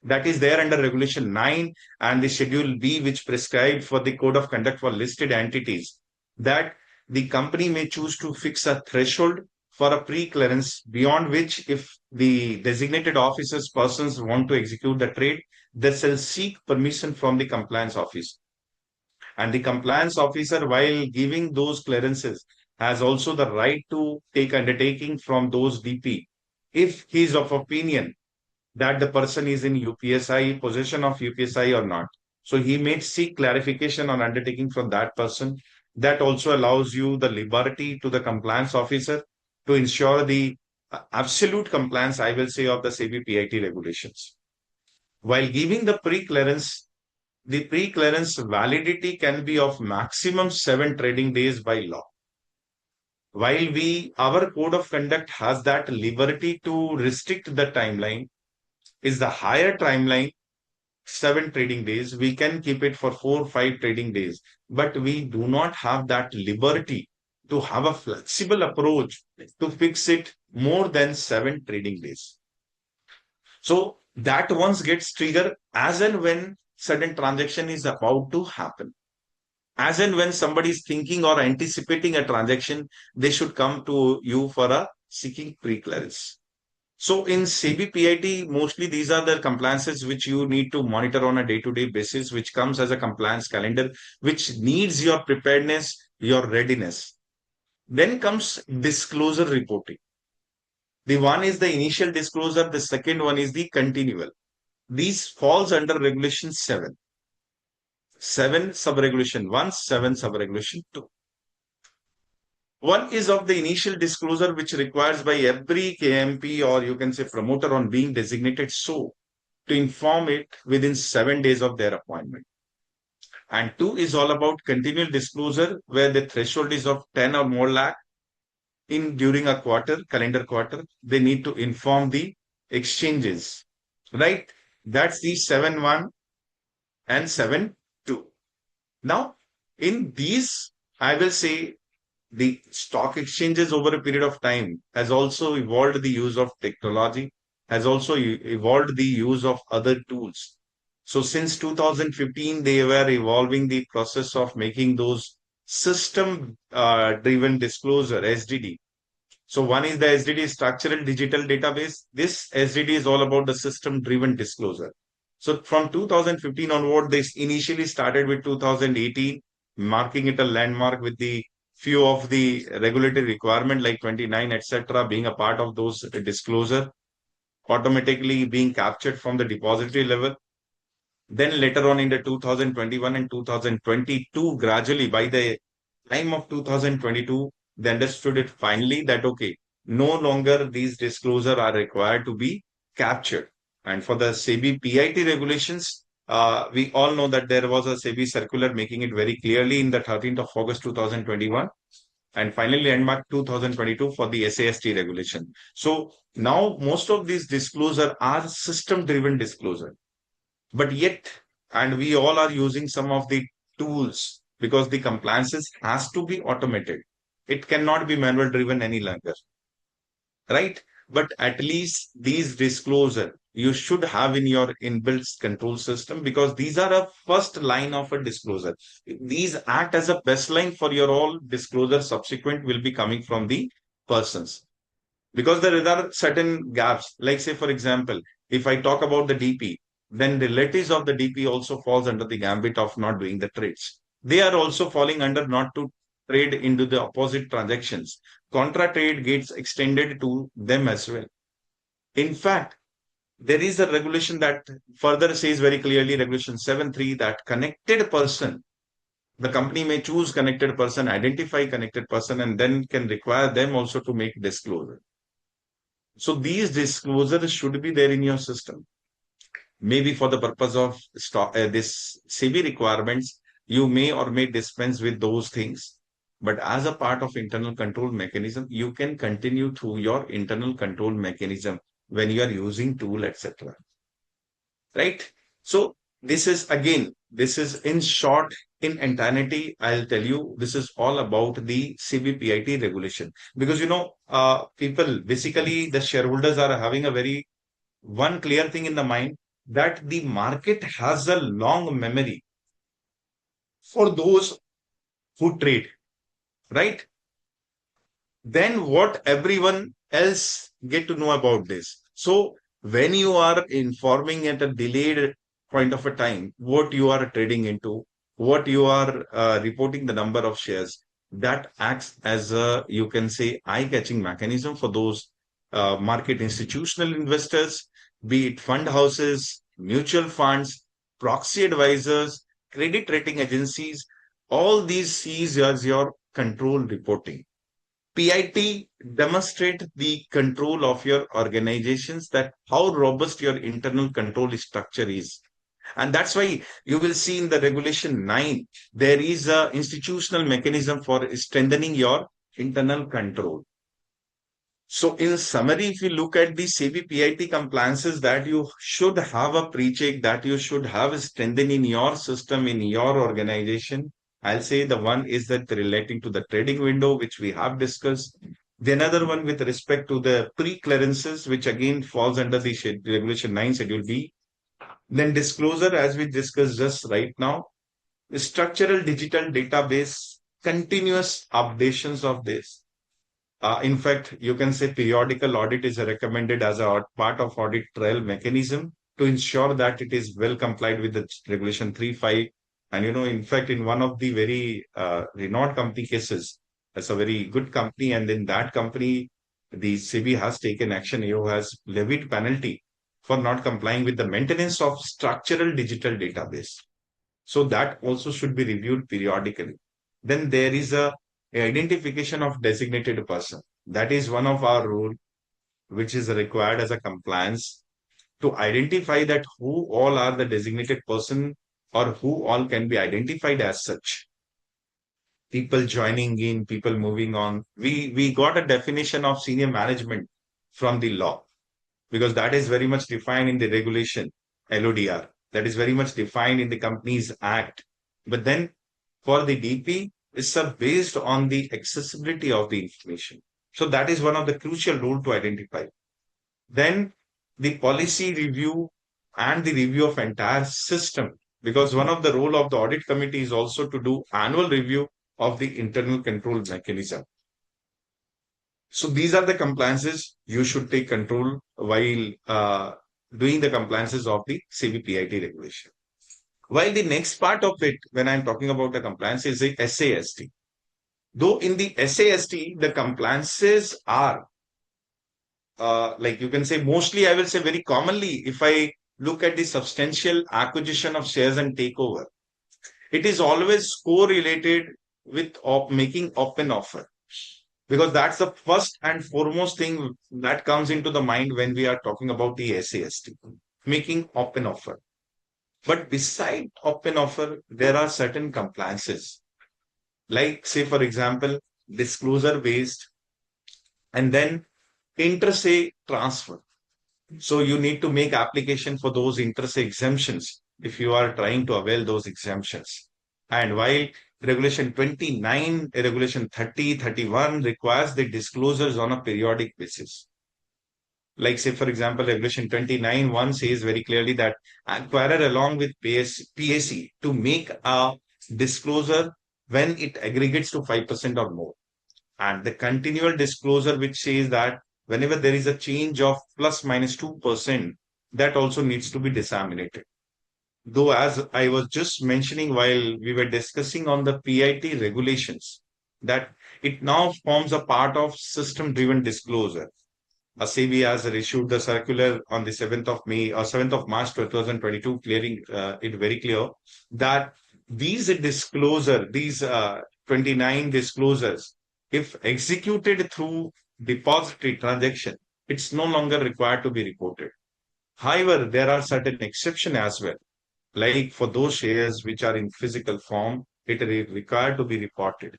B: That is there under Regulation 9 and the Schedule B, which prescribed for the code of conduct for listed entities, that the company may choose to fix a threshold for a pre-clearance beyond which, if the designated officers persons want to execute the trade, they shall seek permission from the compliance office. And the compliance officer, while giving those clearances, has also the right to take undertaking from those DP if he is of opinion that the person is in UPSI, possession of UPSI or not. So he may seek clarification on undertaking from that person. That also allows you the liberty to the compliance officer to ensure the absolute compliance, I will say, of the SEBI PIT regulations. While giving the pre-clearance validity can be of maximum 7 trading days by law. While our code of conduct has that liberty to restrict the timeline, is the higher timeline 7 trading days. We can keep it for 4 or 5 trading days, but we do not have that liberty to have a flexible approach to fix it more than 7 trading days. So that once gets triggered as and when sudden transaction is about to happen. As and when somebody is thinking or anticipating a transaction, they should come to you for a seeking pre-clearance. So in SEBI PIT, mostly these are the compliances which you need to monitor on a day-to-day basis, which comes as a compliance calendar, which needs your preparedness, your readiness. Then comes disclosure reporting. The one is the initial disclosure. The second one is the continual. These falls under Regulation 7. 7 sub-regulation 1, 7 sub-regulation 2. One is of the initial disclosure, which requires by every KMP or you can say promoter on being designated so to inform it within 7 days of their appointment. And 2 is all about continual disclosure, where the threshold is of 10 or more lakh in during a quarter, calendar quarter. They need to inform the exchanges, right? That's the 7.1 and 7.2. Now, in these, I will say, the stock exchanges over a period of time has also evolved the use of technology, has also evolved the use of other tools. So since 2015, they were evolving the process of making those system driven disclosure, SDD. So one is the SDD, structural digital database. This SDD is all about the system driven disclosure. So from 2015 onward, this initially started with 2018, marking it a landmark with the few of the regulatory requirement like 29, etc., being a part of those disclosure, automatically being captured from the depository level. Then later on in the 2021 and 2022, gradually by the time of 2022, they understood it finally that, okay, no longer these disclosure are required to be captured. And for the SEBI PIT regulations, we all know that there was a SEBI circular making it very clearly in the 13th of August 2021, and finally landmark 2022 for the SAST regulation. So now most of these disclosure are system-driven disclosure, but yet, and we all are using some of the tools because the compliances has to be automated. It cannot be manual driven any longer, right? But at least these disclosure you should have in your inbuilt control system, because these are a first line of a disclosure. These act as a baseline for your all disclosure subsequent will be coming from the persons. Because there are certain gaps, like say, for example, if I talk about the DP, then relatives of the DP also falls under the gambit of not doing the trades. They are also falling under not to trade into the opposite transactions. Contra trade gets extended to them as well. In fact, there is a regulation that further says very clearly, Regulation 7.3, that connected person, the company may choose connected person, identify connected person, and then can require them also to make disclosure. So these disclosures should be there in your system. Maybe for the purpose of this SEBI requirements, you may or may dispense with those things. But as a part of internal control mechanism, you can continue through your internal control mechanism when you are using tool, etc. Right? So this is again, this is in short, in entirety, I'll tell you, this is all about the CBPIT regulation. Because, people, basically, the shareholders are having a very one clear thing in the mind that the market has a long memory for those who trade, right? Then what everyone else get to know about this. So when you are informing at a delayed point of a time, what you are trading into, what you are reporting the number of shares, that acts as a, you can say, eye-catching mechanism for those market institutional investors, be it fund houses, mutual funds, proxy advisors, credit rating agencies, all these sees as your control reporting. PIT demonstrate the control of your organizations, that how robust your internal control structure is. And that's why you will see in the regulation 9, there is a institutional mechanism for strengthening your internal control. So in summary, if you look at the SEBI PIT compliances that you should have a pre-check, that you should have strengthened in your system, in your organization, I'll say the one is that relating to the trading window, which we have discussed. The another one with respect to the pre-clearances, which again falls under the Regulation 9 Schedule B. Then disclosure, as we discussed just right now, structural digital database, continuous updations of this. In fact, you can say periodical audit is recommended as a part of audit trail mechanism to ensure that it is well complied with the Regulation 3.5. And, in fact, in one of the very renowned company cases, that's a very good company. And in that company, the SEBI has taken action. EU has levied penalty for not complying with the maintenance of structural digital database. So that also should be reviewed periodically. Then there is a identification of designated person. That is one of our rule, which is required as a compliance to identify that who all are the designated person or who all can be identified as such. People joining in, people moving on. We got a definition of senior management from the law, because that is very much defined in the regulation, LODR. That is very much defined in the Companies Act. But then for the DP, it's based on the accessibility of the information. So that is one of the crucial rule to identify. Then the policy review and the review of entire system, because one of the role of the audit committee is also to do annual review of the internal control mechanism. So these are the compliances you should take control while doing the compliances of the CBPIT regulation. While the next part of it, when I'm talking about the compliance, is the SAST. Though in the SAST, the compliances are, like you can say, mostly, I will say very commonly, if I look at the substantial acquisition of shares and takeover, it is always correlated with making open offer. Because that's the first and foremost thing that comes into the mind when we are talking about the SAST, making open offer. But beside open offer, there are certain compliances, like say, for example, disclosure based, and then inter-se transfer. So you need to make application for those inter-se exemptions if you are trying to avail those exemptions. And while Regulation 29, Regulation 30, 31 requires the disclosures on a periodic basis. Like say, for example, Regulation 29, 1 says very clearly that acquirer along with PAC to make a disclosure when it aggregates to 5% or more. And the continual disclosure, which says that whenever there is a change of plus minus 2%, that also needs to be disseminated. Though, as I was just mentioning while we were discussing on the PIT regulations, that it now forms a part of system-driven disclosure. SEBI has issued the circular on the 7th of May or 7th of March 2022, clearing it very clear that these 29 disclosures, if executed through depository transaction, it's no longer required to be reported. However, there are certain exceptions as well. Like for those shares which are in physical form, it is required to be reported.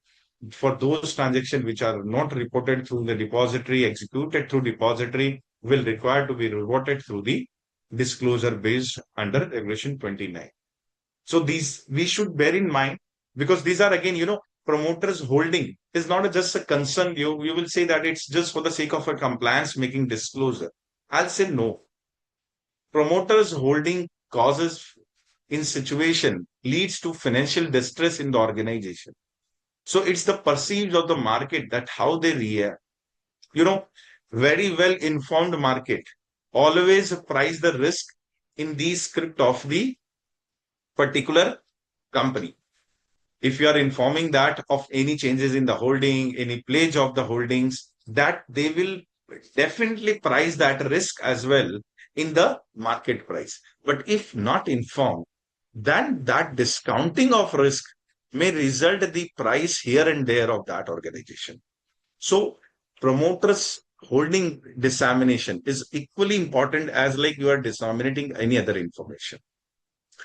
B: for those transactions which are not reported through the depository, executed through depository, will require to be reported through the disclosure based under Regulation 29. So these we should bear in mind, because these are again, promoters holding is not just a concern. You will say that it's just for the sake of a compliance making disclosure. I'll say no. Promoters holding causes in situation leads to financial distress in the organization. So it's the perceived of the market that how they react. You know, very well informed market always price the risk in the script of the particular company. If you are informing that of any changes in the holding, any pledge of the holdings, that they will definitely price that risk as well in the market price. But if not informed, then that discounting of risk may result in the price here and there of that organization. So promoters holding dissemination is equally important as like you are disseminating any other information.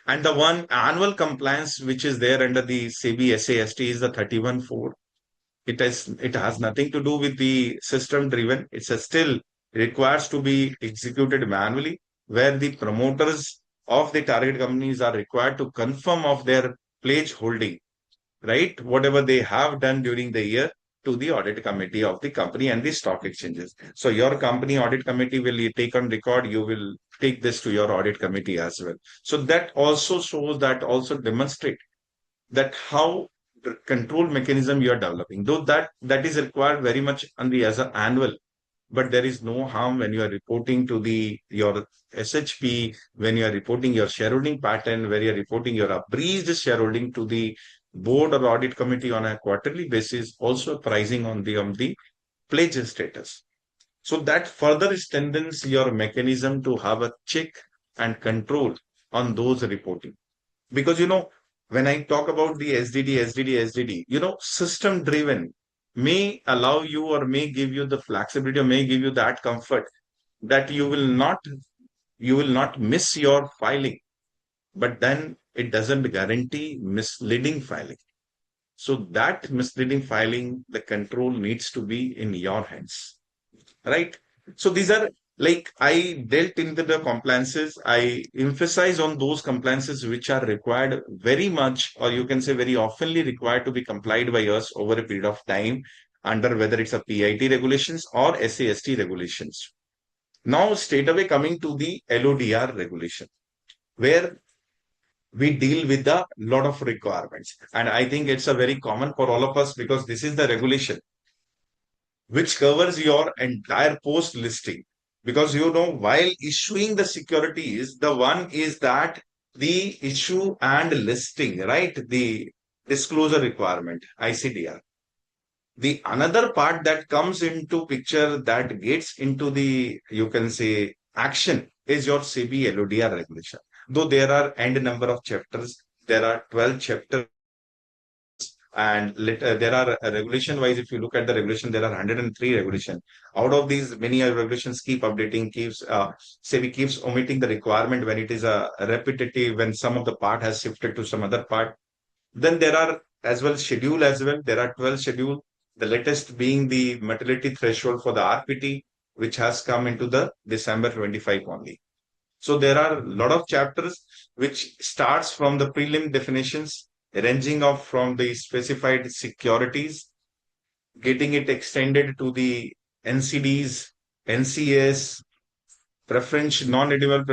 B: And the one annual compliance which is there under the SEBI SAST is the 31(4). It has nothing to do with the system driven. It's a still requires to be executed manually, where the promoters of the target companies are required to confirm of their pledge holding, right? Whatever they have done during the year to the audit committee of the company and the stock exchanges. So your company audit committee will take on record, you will take this to your audit committee as well. So that also shows, that also demonstrate that how the control mechanism you are developing, though that is required very much on the as an annual, but there is no harm when you are reporting to the your SHP, when you are reporting your shareholding pattern, where you are reporting your breached shareholding to the board or audit committee on a quarterly basis, also pricing on the pledge status. So that further strengthens your mechanism to have a check and control on those reporting. Because when I talk about the SDD, system driven may allow you or may give you the flexibility or may give you that comfort that you will not miss your filing, but then it doesn't guarantee misleading filing. So that misleading filing, the control needs to be in your hands, right? So these are like I dealt into the compliances. I emphasize on those compliances which are required very much, or you can say very oftenly required to be complied by us over a period of time under whether it's a PIT regulations or SAST regulations. Now, straight away coming to the LODR regulation, where we deal with a lot of requirements. And I think it's a very common for all of us, because this is the regulation which covers your entire post listing. Because while issuing the securities, the one is that the issue and listing, right? The disclosure requirement, ICDR. The another part that comes into picture that gets into the, you can say, action is your SEBI LODR regulation. Though there are end number of chapters, there are 12 chapters, and there are regulation wise, if you look at the regulation, there are 103 regulation. Out of these, many regulations keep updating, SEBI keeps omitting the requirement when it is a repetitive, when some of the part has shifted to some other part. Then there are as well schedule as well. There are 12 schedule. The latest being the mortality threshold for the RPT, which has come into the December 25 only. So there are a lot of chapters which starts from the prelim definitions, ranging off from the specified securities, getting it extended to the NCDs, NCS, redeemable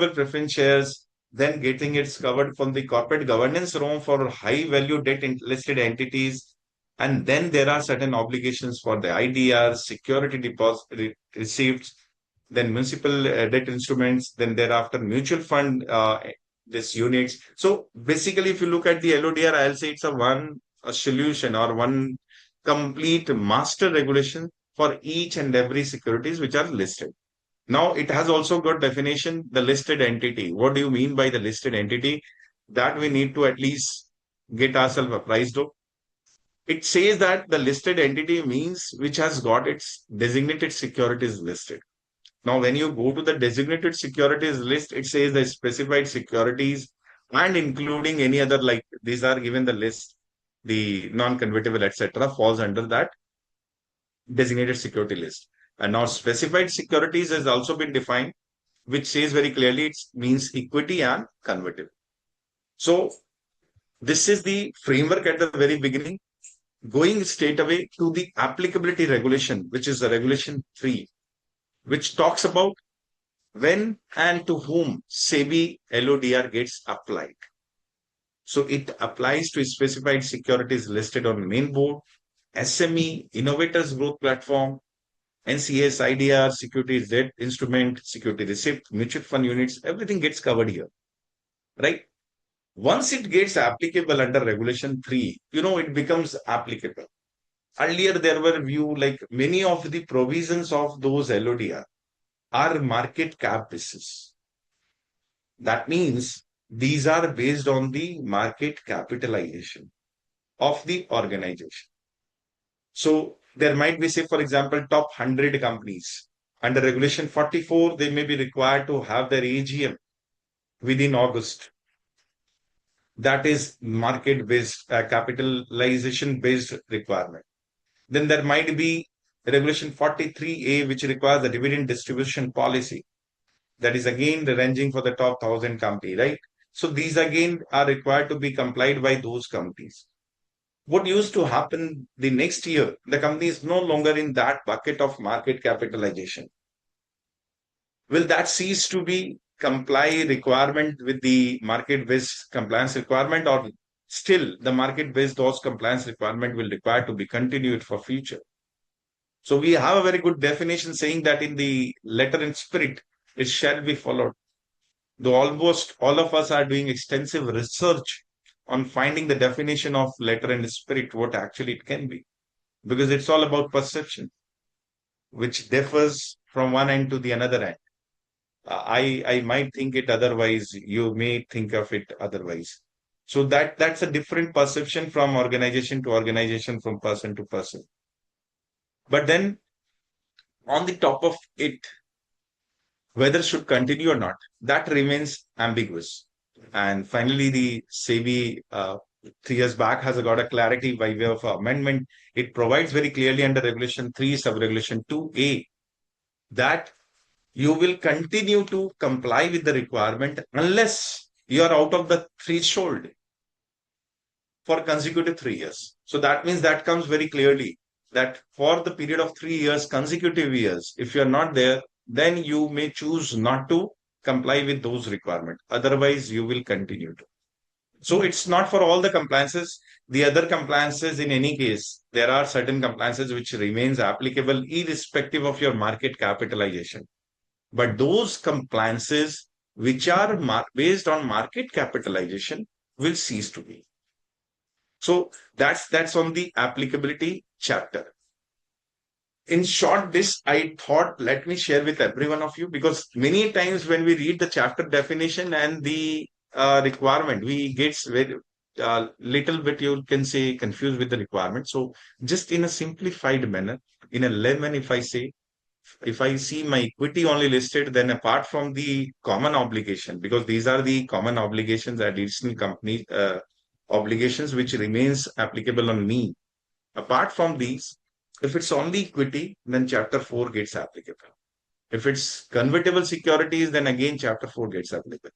B: preference shares, then getting it covered from the corporate governance realm for high value debt listed entities. And then there are certain obligations for the IDR, security deposit receipts, then municipal debt instruments, then thereafter mutual fund this units. So basically, if you look at the LODR, I'll say it's a solution or one complete master regulation for each and every securities which are listed. Now it has also got definition, the listed entity. What do you mean by the listed entity? That we need to at least get ourselves apprised of. It says that the listed entity means which has got its designated securities listed. Now, when you go to the designated securities list, it says the specified securities and including any other, like these are given the list. the non-convertible, etc., falls under that designated security list. And now specified securities has also been defined, which says very clearly it means equity and convertible. So this is the framework at the very beginning. Going straight away to the applicability regulation, which is the regulation 3, which talks about when and to whom SEBI LODR gets applied. So it applies to specified securities listed on main board, SME, Innovators Growth Platform, NCS, IDR, securities debt instrument, security receipt, mutual fund units, everything gets covered here, right? Once it gets applicable under regulation 3, it becomes applicable. Earlier, there were view like many of the provisions of those LODR are market cap basis. That means these are based on the market capitalization of the organization. So there might be, say, for example, top 100 companies. Under Regulation 44, they may be required to have their AGM within August. That is market-based, capitalization-based requirement. Then there might be Regulation 43A, which requires the dividend distribution policy. That is again ranging for the top 1,000 company, right? So these again are required to be complied by those companies. What used to happen the next year, the company is no longer in that bucket of market capitalization. Will that cease to be comply requirement with the market-based compliance requirement, or still the market-based those compliance requirement will require to be continued for future? So we have a very good definition saying that in the letter and spirit, it shall be followed. Though almost all of us are doing extensive research on finding the definition of letter and spirit, what actually it can be, because it's all about perception, which differs from one end to the another end. I might think it otherwise. You may think of it otherwise. So that's a different perception from organization to organization, from person to person. But then on the top of it, whether it should continue or not, that remains ambiguous. And finally, the SEBI 3 years back has got a clarity by way of amendment. It provides very clearly under Regulation 3, Sub-Regulation 2A, that you will continue to comply with the requirement unless you are out of the threshold for consecutive 3 years. So that means that comes very clearly that for the period of 3 years, consecutive years, if you are not there, then you may choose not to comply with those requirements. Otherwise, you will continue to. So it's not for all the compliances. The other compliances, in any case, there are certain compliances which remains applicable irrespective of your market capitalization. But those compliances which are based on market capitalization will cease to be. So that's on the applicability chapter. In short, this I thought, let me share with every one of you, because many times when we read the chapter definition and the requirement, we get very little bit, you can say, confused with the requirement. So just in a simplified manner, in a layman, if I say, if I see my equity only listed, then apart from the common obligation, because these are the common obligations, additional company obligations which remains applicable on me. Apart from these, if it's only equity, then chapter 4 gets applicable. If it's convertible securities, then again chapter 4 gets applicable.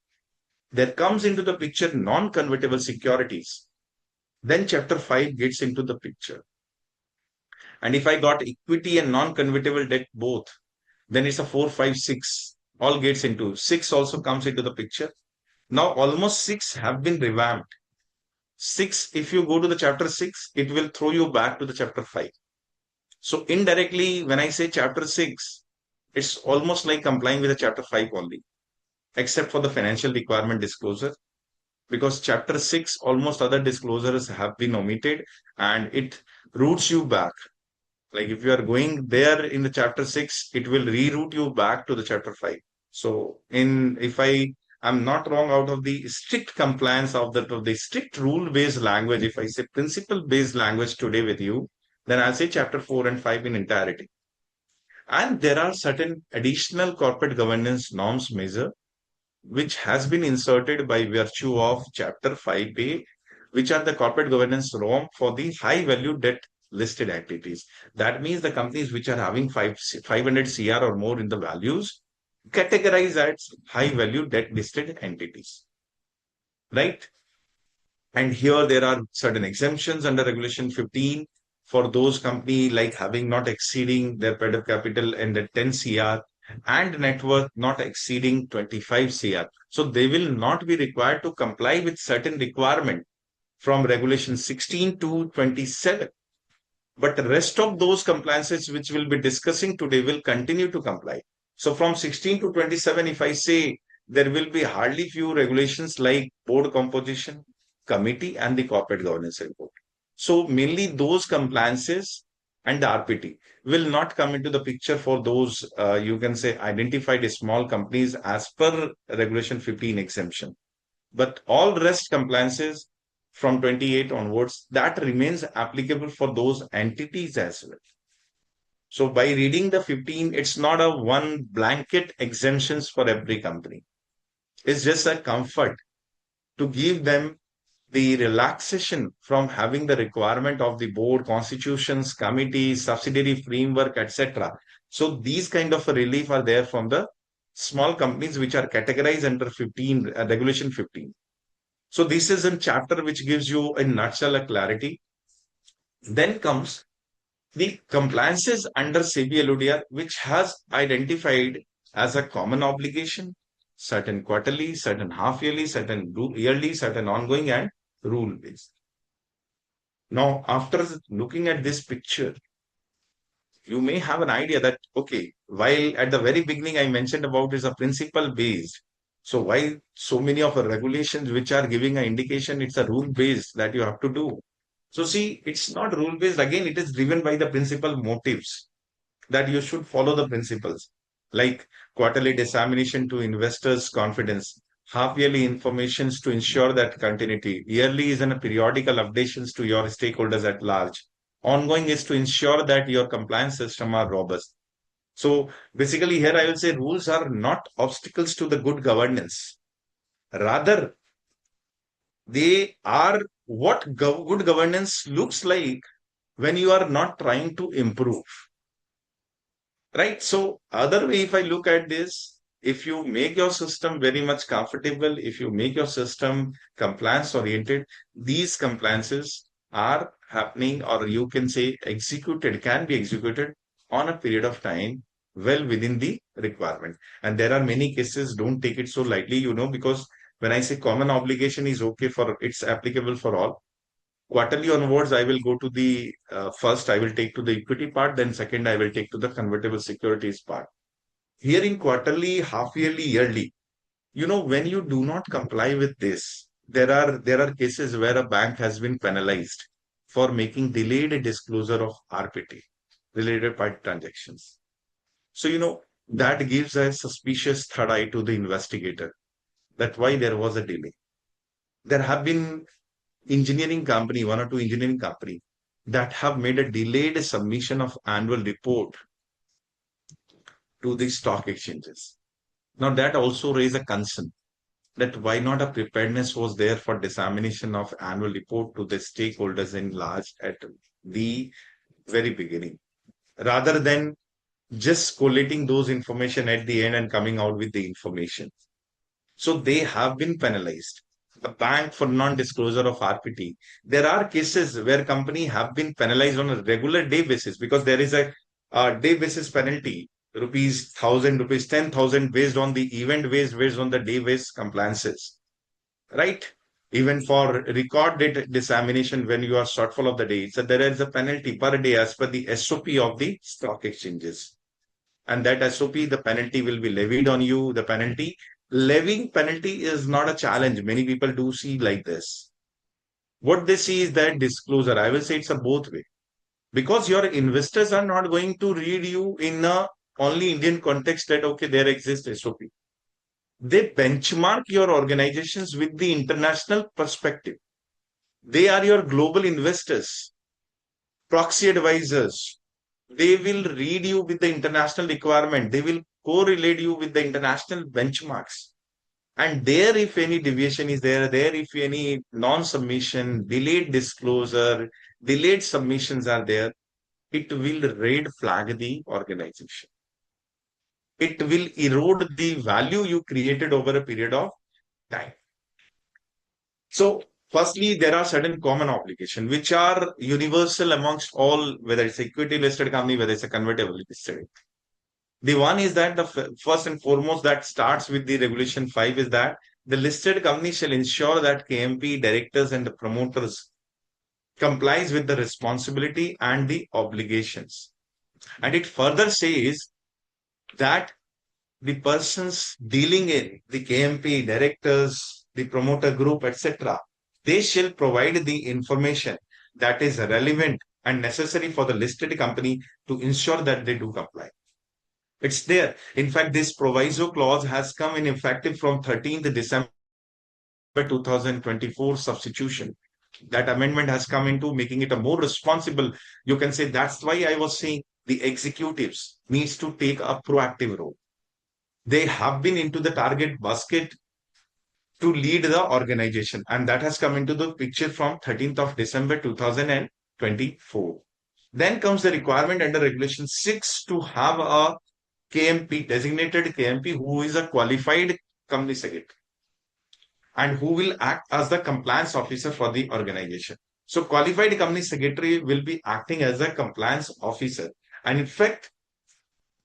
B: There comes into the picture non-convertible securities. Then chapter 5 gets into the picture. And if I got equity and non-convertible debt both, then it's a 4, 5, 6 all gets into. 6 also comes into the picture. Now almost 6 have been revamped. 6, if you go to the chapter 6, it will throw you back to the chapter 5. So indirectly, when I say chapter 6, it's almost like complying with the chapter 5 only, except for the financial requirement disclosure, because chapter 6, almost other disclosures have been omitted and it routes you back. Like if you are going there in the chapter 6, it will reroute you back to the chapter 5. So if I am not wrong, out of the strict compliance of the strict rule-based language, if I say principle-based language today with you, then I'll say chapter 4 and 5 in entirety. And there are certain additional corporate governance norms measure, which has been inserted by virtue of chapter 5A which are the corporate governance norm for the high value debt listed entities. That means the companies which are having 500 CR or more in the values categorize as high value debt listed entities, right? And here there are certain exemptions under Regulation 15 for those company like having not exceeding their paid up capital and the 10 CR and net worth not exceeding 25 CR. So they will not be required to comply with certain requirement from Regulation 16 to 27. But the rest of those compliances which we'll be discussing today will continue to comply. So from 16 to 27, if I say there will be hardly few regulations like board composition, committee, and the corporate governance report. So mainly those compliances and the RPT will not come into the picture for those, you can say, identified small companies as per Regulation 15 exemption. But all rest compliances from 28 onwards, that remains applicable for those entities as well. So by reading the 15, it's not a one blanket exemptions for every company. It's just a comfort to give them the relaxation from having the requirement of the board, constitutions, committees, subsidiary framework, etc. So these kind of relief are there from the small companies which are categorized under 15, Regulation 15. So this is a chapter which gives you in nutshell a clarity. Then comes the compliances under SEBI LODR, which has identified as a common obligation, certain quarterly, certain half yearly, certain yearly, certain ongoing and rule based. Now, after looking at this picture, you may have an idea that, okay, while at the very beginning I mentioned about is a principle based. So why so many of the regulations which are giving an indication it's a rule based that you have to do. So see, it's not rule based. Again, it is driven by the principal motives that you should follow the principles like quarterly dissemination to investors' confidence, half yearly informations to ensure that continuity, yearly is an periodical updations to your stakeholders at large. Ongoing is to ensure that your compliance system are robust. So basically, here I will say rules are not obstacles to the good governance. Rather, they are what good governance looks like when you are not trying to improve. Right. So, other way, if I look at this, if you make your system very much comfortable, if you make your system compliance oriented, these compliances are happening, or you can say executed, can be executed on a period of time well within the requirement. And there are many cases, don't take it so lightly, because when I say common obligation is okay for it's applicable for all. Quarterly onwards, I will go to the first, I will take to the equity part, then second, I will take to the convertible securities part. Here in quarterly, half yearly, yearly, when you do not comply with this, there are cases where a bank has been penalized for making delayed disclosure of RPT, related party transactions. So, that gives a suspicious third eye to the investigator. That's why there was a delay. There have been engineering company, one or two engineering company that have made a delayed submission of annual report to the stock exchanges. Now that also raised a concern that why not a preparedness was there for dissemination of annual report to the stakeholders in large at the very beginning, rather than just collating those information at the end and coming out with the information. So they have been penalized. A bank for non-disclosure of RPT. There are cases where company have been penalized on a regular day basis because there is a day basis penalty, rupees 1,000, rupees 10,000 based on the event based on the day based compliances, right? Even for record date dissemination when you are shortfall of the day, so there is a penalty per day as per the SOP of the stock exchanges. And that SOP, the penalty will be levied on you. The levying penalty is not a challenge. Many people do see like this. What they see is that disclosure. I will say it's a both way. Because your investors are not going to read you in a only Indian context that, okay, there exists SOP. They benchmark your organizations with the international perspective. They are your global investors, proxy advisors. They will read you with the international requirement. They will correlate you with the international benchmarks. And there, if any deviation is there, if any non-submission, delayed disclosure, delayed submissions are there, it will red flag the organization. It will erode the value you created over a period of time. So, firstly, there are certain common obligations which are universal amongst all, whether it's equity listed company, whether it's a convertible listed. The one is that the first and foremost that starts with the regulation 5 is that the listed company shall ensure that KMP directors and the promoters complies with the responsibility and the obligations. And it further says that the persons dealing in the KMP directors, the promoter group, etc., they shall provide the information that is relevant and necessary for the listed company to ensure that they do comply. It's there. In fact, this proviso clause has come in effective from 13th December 2024 substitution. That amendment has come into making it a more responsible. You can say that's why I was saying the executives needs to take a proactive role. They have been into the target basket to lead the organization, and that has come into the picture from 13th of December 2024. Then comes the requirement under Regulation 6 to have a KMP, designated KMP, who is a qualified company secretary and who will act as the compliance officer for the organization. So qualified company secretary will be acting as a compliance officer. And in fact,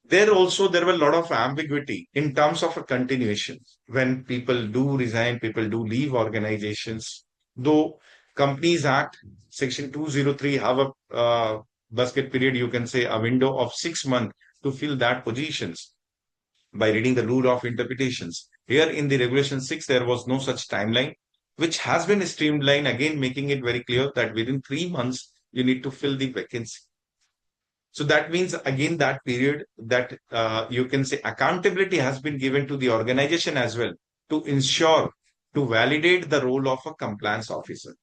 B: there were a lot of ambiguity in terms of a continuation. When people do resign, people do leave organizations, though Companies Act Section 203 have a basket period, you can say a window of 6 months to fill that positions by reading the rule of interpretations. Here in the Regulation 6, there was no such timeline, which has been streamlined, again, making it very clear that within 3 months, you need to fill the vacancy. So that means, again, that period that you can say accountability has been given to the organization as well to ensure, to validate the role of a compliance officer.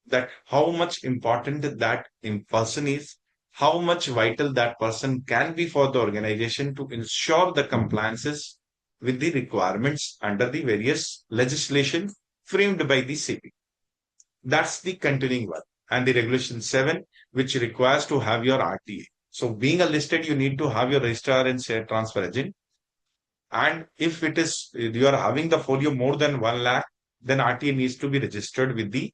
B: That how much important that in person is, how much vital that person can be for the organization to ensure the compliances with the requirements under the various legislation framed by the SEBI. That's the continuing one. And the Regulation 7, which requires to have your RTA. So being a listed, you need to have your registrar and share transfer agent. And if it is, you are having the folio more than 1 lakh, then RTA needs to be registered with the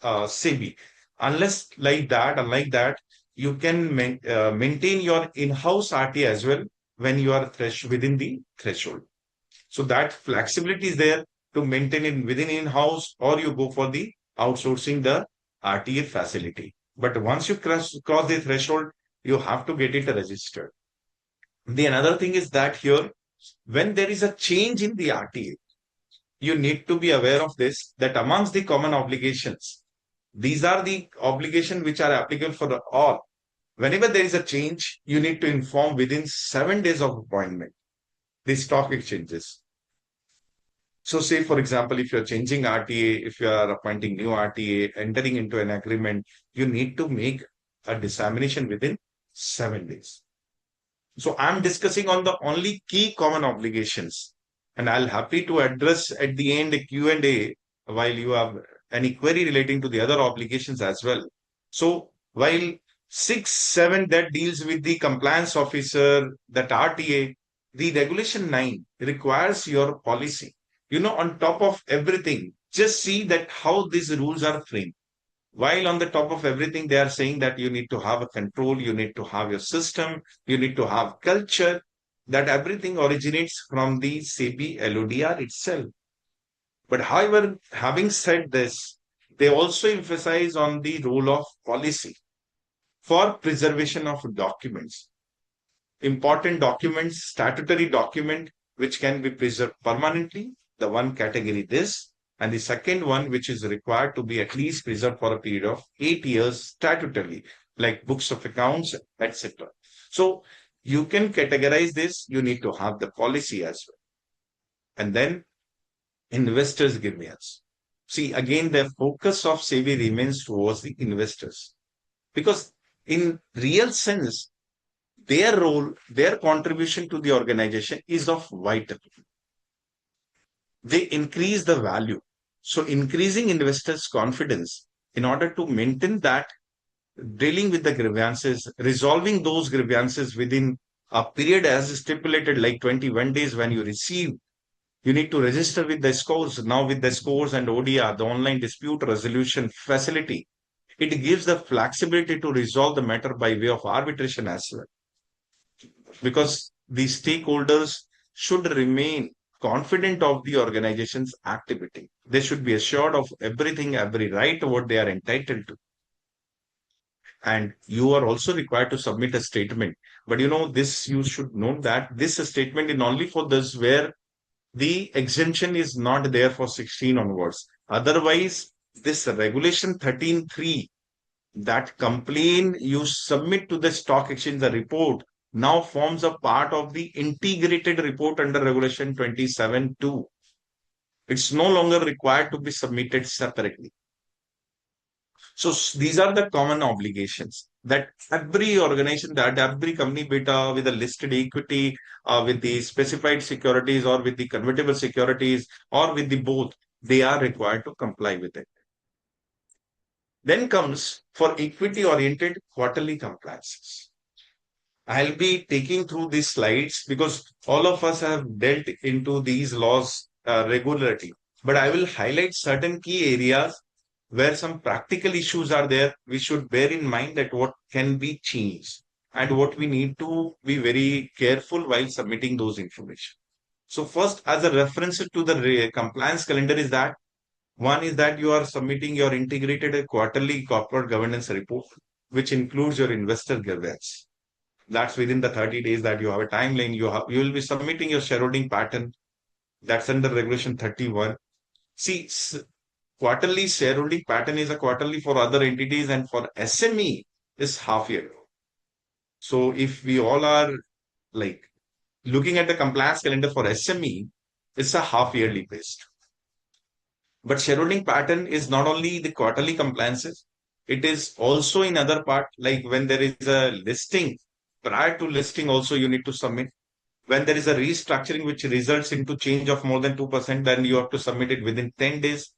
B: SEBI. Unlike that, you can maintain your in-house RTA as well when you are within the threshold. So that flexibility is there to maintain it within in-house, or you go for the outsourcing the RTA facility. But once you cross the threshold, you have to get it registered. The another thing is that here, when there is a change in the RTA, you need to be aware of this, that amongst the common obligations, these are the obligations which are applicable for all. Whenever there is a change, you need to inform within 7 days of appointment the stock exchanges. So say, for example, if you're changing RTA, if you are appointing new RTA, entering into an agreement, you need to make a dissemination within 7 days. So I'm discussing on the only key common obligations, and I'll happy to address at the end a Q&A while you have any query relating to the other obligations as well. So while 6, 7 that deals with the compliance officer, that RTA, the Regulation 9 requires your policy. On top of everything, just see that how these rules are framed. While on the top of everything, they are saying that you need to have a control, you need to have your system, you need to have culture, that everything originates from the SEBI LODR itself. But however, having said this, they also emphasize on the role of policy for preservation of documents. Important documents, statutory document, which can be preserved permanently, the one category this, and the second one, which is required to be at least preserved for a period of 8 years statutorily, like books of accounts, etc. So you can categorize this, you need to have the policy as well. And then investors' grievance. See, again, the focus of SEBI remains towards the investors. Because in real sense, their role, their contribution to the organization is of vital. they increase the value. So increasing investors' confidence in order to maintain that, dealing with the grievances, resolving those grievances within a period as stipulated, like 21 days when you receive, you need to register with the scores. Now with the scores and ODR, the online dispute resolution facility, it gives the flexibility to resolve the matter by way of arbitration as well. Because the stakeholders should remain confident of the organization's activity. They should be assured of everything, every right, what they are entitled to. And you are also required to submit a statement. But this, you should note that this statement is only for this where the exemption is not there for 16 onwards. Otherwise, this regulation 13(3), that complaint you submit to the stock exchange, the report now forms a part of the integrated report under regulation 27(2). It's no longer required to be submitted separately. So these are the common obligations that every organization, that every company, beta with a listed equity, with the specified securities, or with the convertible securities, or with the both, they are required to comply with it. Then comes for equity oriented quarterly compliances. I'll be taking through these slides because all of us have dealt into these laws regularly. But I will highlight certain key areas where some practical issues are there. We should bear in mind that what can be changed and what we need to be very careful while submitting those information. So first, as a reference to the compliance calendar, is that one is that you are submitting your integrated quarterly corporate governance report, which includes your investor grievance. That's within the 30 days that you have a timeline. You will be submitting your shareholding pattern. That's under regulation 31. See, quarterly shareholding pattern is a quarterly for other entities, and for SME is half year. So if we all are like looking at the compliance calendar for SME, it's a half yearly based. But shareholding pattern is not only the quarterly compliances, it is also in other part, like when there is a listing, prior to listing also you need to submit. When there is a restructuring which results into change of more than 2%, then you have to submit it within 10 days.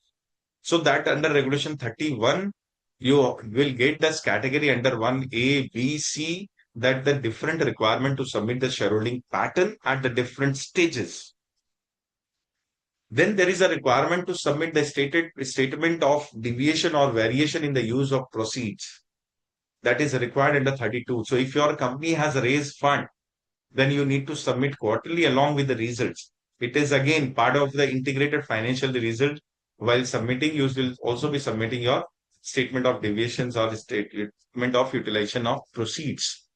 B: So that under regulation 31, you will get this category under 1A, B, C, that the different requirement to submit the shareholding pattern at the different stages. Then there is a requirement to submit the statement of deviation or variation in the use of proceeds. That is required under 32. So if your company has raised fund, then you need to submit quarterly along with the results. It is again part of the integrated financial result. While submitting, you will also be submitting your statement of deviations or statement of utilization of proceeds.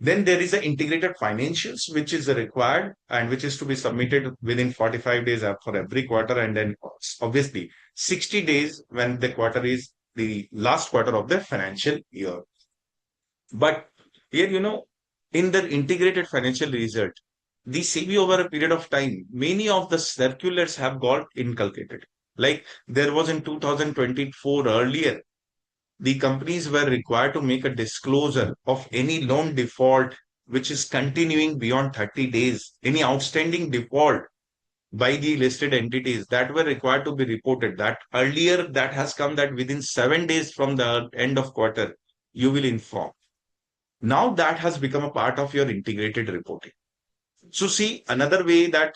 B: Then there is an integrated financials, which is required and which is to be submitted within 45 days for every quarter. And then obviously 60 days when the quarter is the last quarter of the financial year. But here, in the integrated financial result, the CV over a period of time, many of the circulars have got inculcated. Like there was in 2024 earlier, the companies were required to make a disclosure of any loan default which is continuing beyond 30 days, any outstanding default by the listed entities that were required to be reported. That earlier that has come that within 7 days from the end of quarter, you will inform. Now that has become a part of your integrated reporting. So see another way that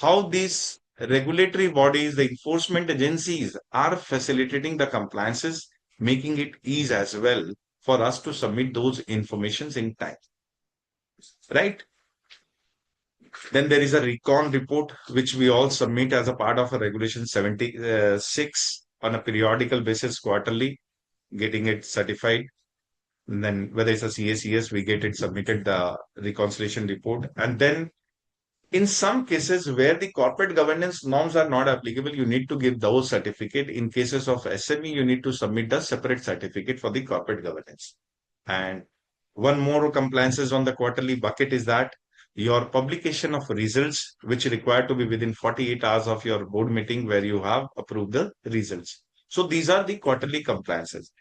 B: how these regulatory bodies, the enforcement agencies are facilitating the compliances, making it easy as well for us to submit those informations in time. Right? Then there is a recon report, which we all submit as a part of a regulation 76 on a periodical basis quarterly, getting it certified. And then whether it's a CACS, we get it submitted, the reconciliation report. And then in some cases where the corporate governance norms are not applicable, you need to give those certificate. In cases of SME, you need to submit a separate certificate for the corporate governance. And one more compliances on the quarterly bucket is that your publication of results, which require to be within 48 hours of your board meeting where you have approved the results. So these are the quarterly compliances.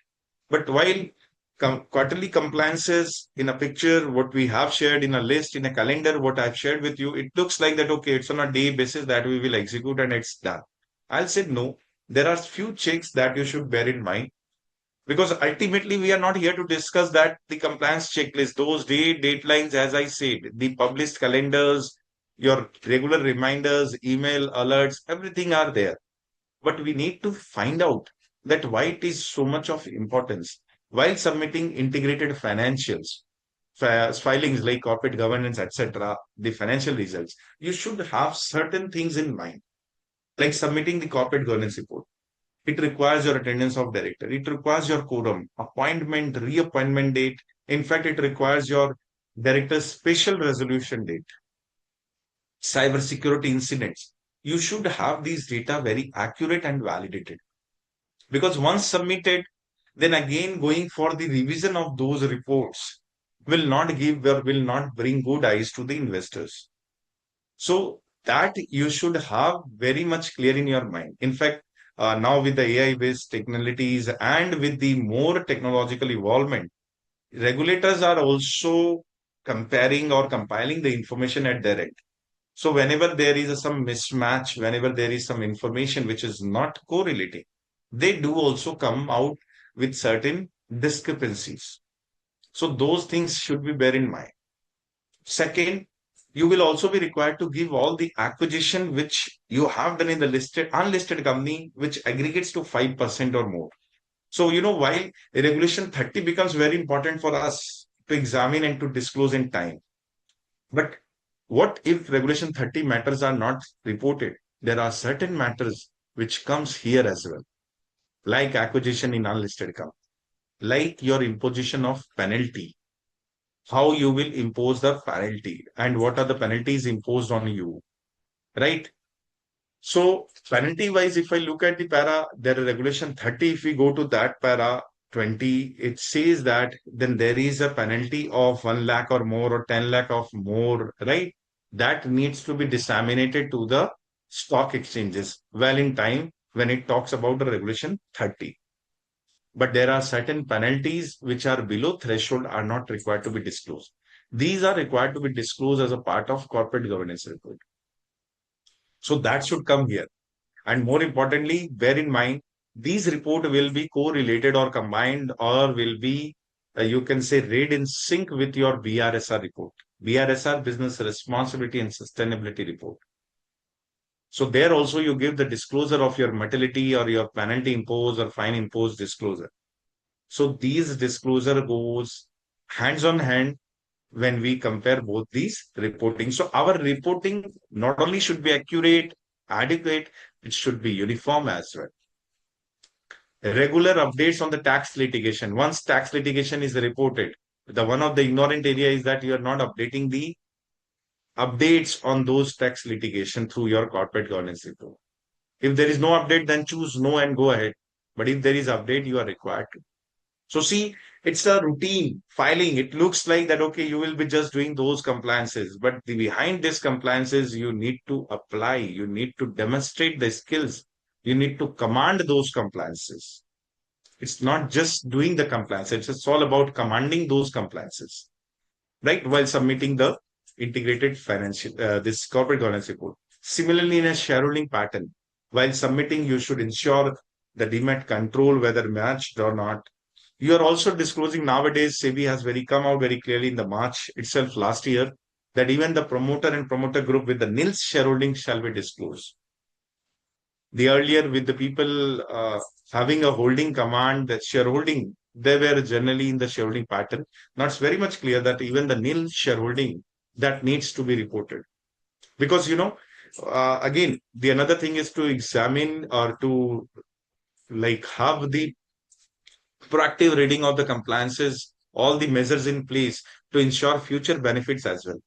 B: But while quarterly compliances in a picture, what we have shared in a list, in a calendar, what I've shared with you, it looks like that, okay, it's on a day basis that we will execute and it's done. I'll say no. There are few checks that you should bear in mind because ultimately we are not here to discuss that the compliance checklist, those deadlines, as I said, the published calendars, your regular reminders, email alerts, everything are there. But we need to find out that why it is so much of importance while submitting integrated financials, filings like corporate governance, etc., the financial results. You should have certain things in mind, like submitting the corporate governance report. It requires your attendance of director. It requires your quorum, appointment, reappointment date. In fact, it requires your director's special resolution date, cybersecurity incidents. You should have these data very accurate and validated. Because once submitted, then again going for the revision of those reports will not give or will not bring good eyes to the investors. So that you should have very much clear in your mind. In fact, now with the AI-based technologies and with the more technological involvement, regulators are also comparing or compiling the information at their end. So whenever there is some mismatch, whenever there is some information which is not correlating, they do also come out with certain discrepancies. So those things should be bear in mind. Second, you will also be required to give all the acquisition which you have done in the listed, unlisted company, which aggregates to 5% or more. So, while regulation 30 becomes very important for us to examine and to disclose in time. But what if regulation 30 matters are not reported? There are certain matters which comes here as well, like acquisition in unlisted company, like your imposition of penalty, how you will impose the penalty and what are the penalties imposed on you, right? So penalty wise, if I look at the para, there is regulation 30. If we go to that para 20, it says that then there is a penalty of 1 lakh or more or 10 lakh of more, right? That needs to be disseminated to the stock exchanges well in time when it talks about the regulation 30. But there are certain penalties which are below threshold are not required to be disclosed. These are required to be disclosed as a part of corporate governance report. So that should come here. And more importantly, bear in mind, these report will be correlated or combined or will be, you can say, read in sync with your BRSR report, BRSR Business Responsibility and Sustainability Report. So there also you give the disclosure of your mortality or your penalty imposed or fine imposed disclosure. So these disclosure goes hands on hand when we compare both these reporting. So our reporting not only should be accurate, adequate, it should be uniform as well. Regular updates on the tax litigation. Once tax litigation is reported, the one of the ignorant area is that you are not updating the updates on those tax litigation through your corporate governance report. If there is no update, then choose no and go ahead. But if there is update, you are required to. So see, it's a routine filing. It looks like that, okay, you will be just doing those compliances. But behind these compliances, you need to apply, you need to demonstrate the skills, you need to command those compliances. It's not just doing the compliance, it's all about commanding those compliances, right? While submitting the integrated financial, this corporate governance report. Similarly, in a shareholding pattern, while submitting, you should ensure the demat control whether matched or not. You are also disclosing nowadays, SEBI has very come out very clearly in the March itself last year that even the promoter and promoter group with the NILS shareholding shall be disclosed. The earlier with the people having a holding command, that shareholding, they were generally in the shareholding pattern. Now it's very much clear that even the NIL shareholding that needs to be reported. Because, again, the another thing is to examine or to like have the proactive reading of the compliances, all the measures in place to ensure future benefits as well.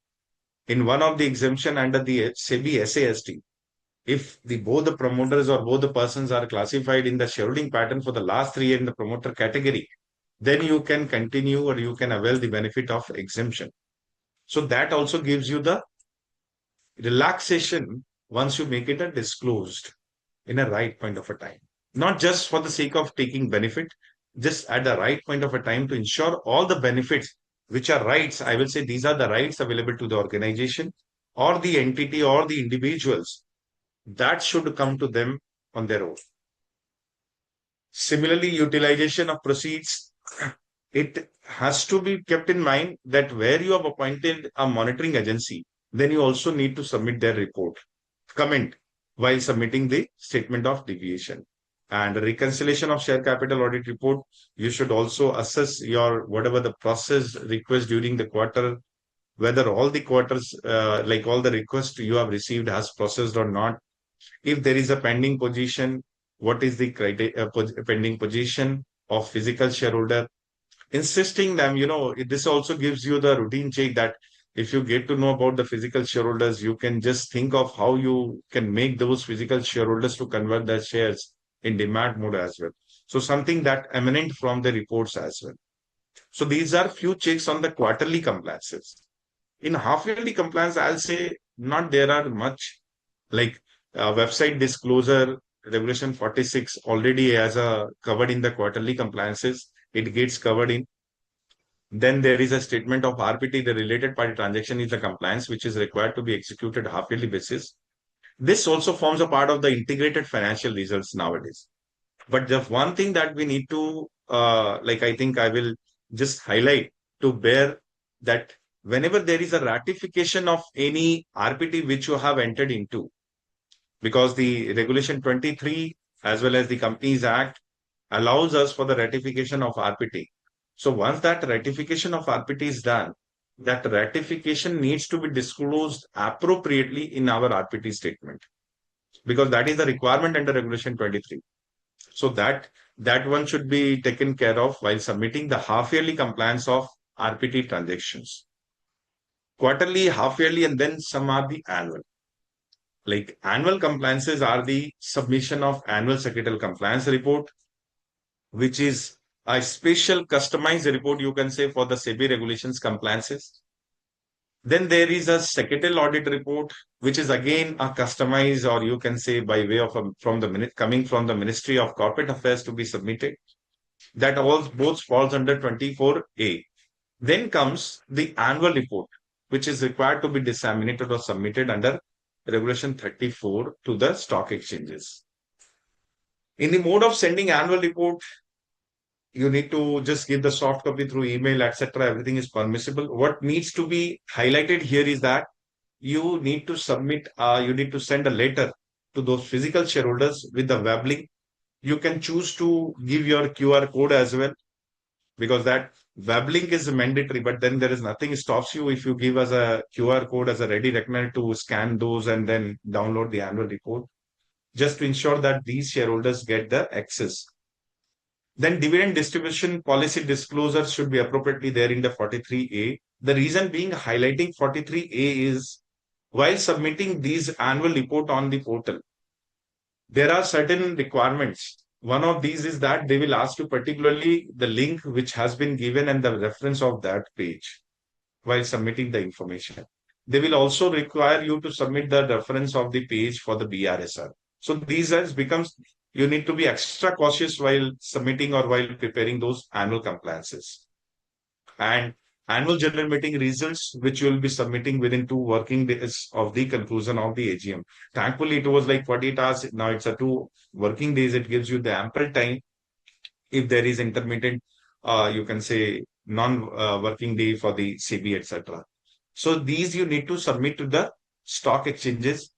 B: In one of the exemption under the SEBI SAST, if both the promoters or both the persons are classified in the shareholding pattern for the last 3 years in the promoter category, then you can continue or you can avail the benefit of exemption. So that also gives you the relaxation once you make it a disclosed in a right point of a time. Not just for the sake of taking benefit, just at the right point of a time to ensure all the benefits, which are rights. I will say these are the rights available to the organization or the entity or the individuals that should come to them on their own. Similarly, utilization of proceeds, it has to be kept in mind that where you have appointed a monitoring agency, then you also need to submit their report, comment while submitting the statement of deviation. And reconciliation of share capital audit report, you should also assess your whatever the process request during the quarter, whether all the quarters, like all the requests you have received has processed or not. If there is a pending position, what is the pending position of physical shareholder? Insisting them, this also gives you the routine check that if you get to know about the physical shareholders, you can just think of how you can make those physical shareholders to convert their shares in demand mode as well. So something that emanent from the reports as well. So these are few checks on the quarterly compliances. In half yearly compliance, I'll say not there are much like website disclosure regulation 46 already as a covered in the quarterly compliances. It gets covered in. Then there is a statement of RPT, the related party transaction is the compliance, which is required to be executed half yearly basis. This also forms a part of the integrated financial results nowadays. But the one thing that we need to, I think I will just highlight to bear that whenever there is a ratification of any RPT which you have entered into, because the regulation 23 as well as the Companies Act allows us for the ratification of RPT. So once that ratification of RPT is done, that ratification needs to be disclosed appropriately in our RPT statement because that is the requirement under regulation 23. So that one should be taken care of while submitting the half yearly compliance of RPT transactions. Quarterly, half yearly, and then some are the annual. Like annual compliances are the submission of annual secretarial compliance report, which is a special customized report, you can say, for the SEBI regulations compliances. Then there is a secretarial audit report, which is again a customized, or you can say by way of coming from the Ministry of Corporate Affairs to be submitted. That all both falls under 24A. Then comes the annual report, which is required to be disseminated or submitted under Regulation 34 to the stock exchanges. In the mode of sending annual report, you need to just give the soft copy through email, etc. Everything is permissible. What needs to be highlighted here is that you need to send a letter to those physical shareholders with the web link. You can choose to give your QR code as well, because that web link is mandatory, but then there is nothing stops you if you give us a QR code as a ready reckoner to scan those and then download the annual report, just to ensure that these shareholders get the access. Then dividend distribution policy disclosure should be appropriately there in the 43A. The reason being highlighting 43A is while submitting these annual report on the portal, there are certain requirements. One of these is that they will ask you particularly the link which has been given and the reference of that page while submitting the information. They will also require you to submit the reference of the page for the BRSR. So these becomes you need to be extra cautious while submitting or while preparing those annual compliances. And annual general meeting results, which you will be submitting within 2 working days of the conclusion of the AGM. Thankfully, it was like 48 hours. Now it's a 2 working days. It gives you the ample time. If there is intermittent, you can say non-working day for the CB, etc. So these you need to submit to the stock exchanges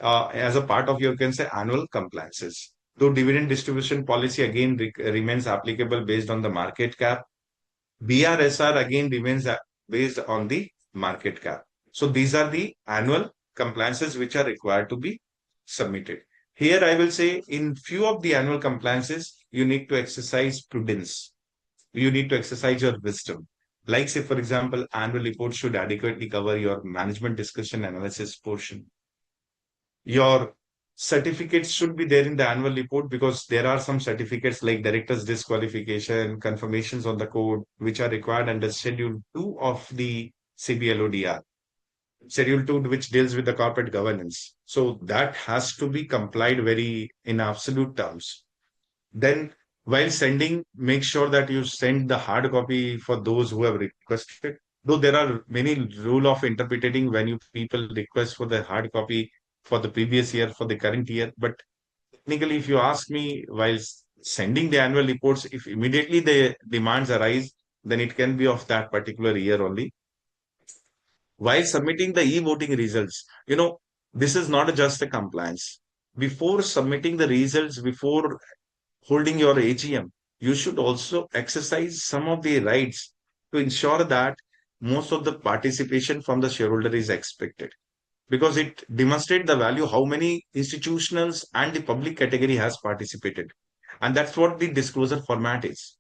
B: as a part of your, you can say, annual compliances. Though dividend distribution policy again remains applicable based on the market cap. BRSR again remains based on the market cap. So these are the annual compliances which are required to be submitted. Here I will say in few of the annual compliances, you need to exercise prudence. You need to exercise your wisdom. Like say, for example, annual report should adequately cover your management discussion analysis portion. Your certificates should be there in the annual report because there are some certificates like director's disqualification, confirmations on the code, which are required under Schedule 2 of the CBLODR. Schedule 2, which deals with the corporate governance. So that has to be complied very in absolute terms. Then While sending, make sure that you send the hard copy for those who have requested. Though there are many rule of interpreting when you people request for the hard copy for the previous year, for the current year. But technically, if you ask me, while sending the annual reports, if immediately the demands arise, then it can be of that particular year only. While submitting the e-voting results, this is not just a compliance. Before submitting the results, before holding your AGM, you should also exercise some of the rights to ensure that most of the participation from the shareholder is expected, because it demonstrates the value how many institutionals and the public category has participated. And that's what the disclosure format is.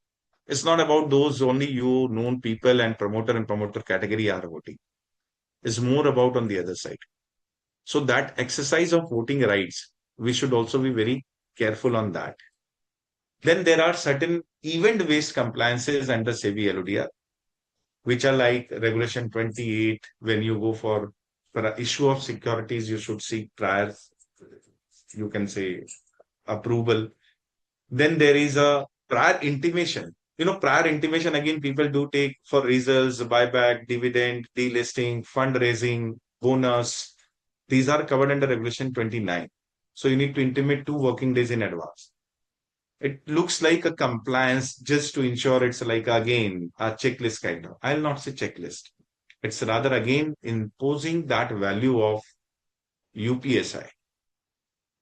B: It's not about those only you known people and promoter category are voting. It's more about on the other side. So that exercise of voting rights, we should also be very careful on that. Then there are certain event-based compliances under SEBI LODR, which are like Regulation 28. When you go for an issue of securities, you should seek prior, you can say, approval. Then there is a prior intimation. Prior intimation, again, people do take for results, buyback, dividend, delisting, fundraising, bonus. These are covered under Regulation 29. So you need to intimate 2 working days in advance. It looks like a compliance just to ensure it's like, again, a checklist kind of. I'll not say checklist. It's rather, again, imposing that value of UPSI.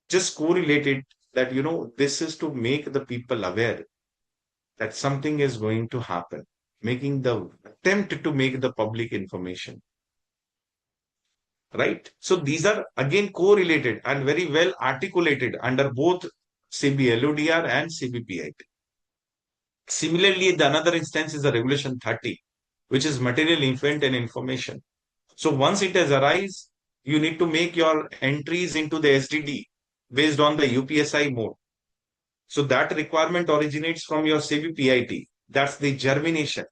B: Just correlated that, this is to make the people aware that something is going to happen, making the attempt to make the public information. Right? So these are again correlated and very well articulated under both SEBI LODR and SEBI PIT. Similarly, the another instance is the Regulation 30, which is material event and information. So once it has arisen, you need to make your entries into the SDD based on the UPSI mode. So that requirement originates from your SEBI PIT. That's the germination.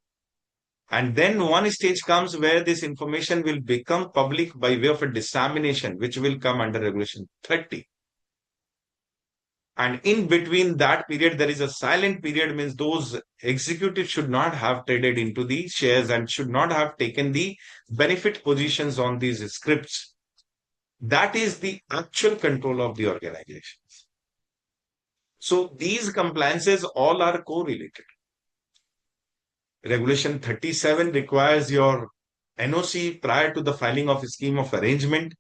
B: And then one stage comes where this information will become public by way of a dissemination, which will come under Regulation 30. And in between that period, there is a silent period, means those executives should not have traded into the shares and should not have taken the benefit positions on these scripts. That is the actual control of the organizations. So these compliances all are correlated. Regulation 37 requires your NOC prior to the filing of a scheme of arrangement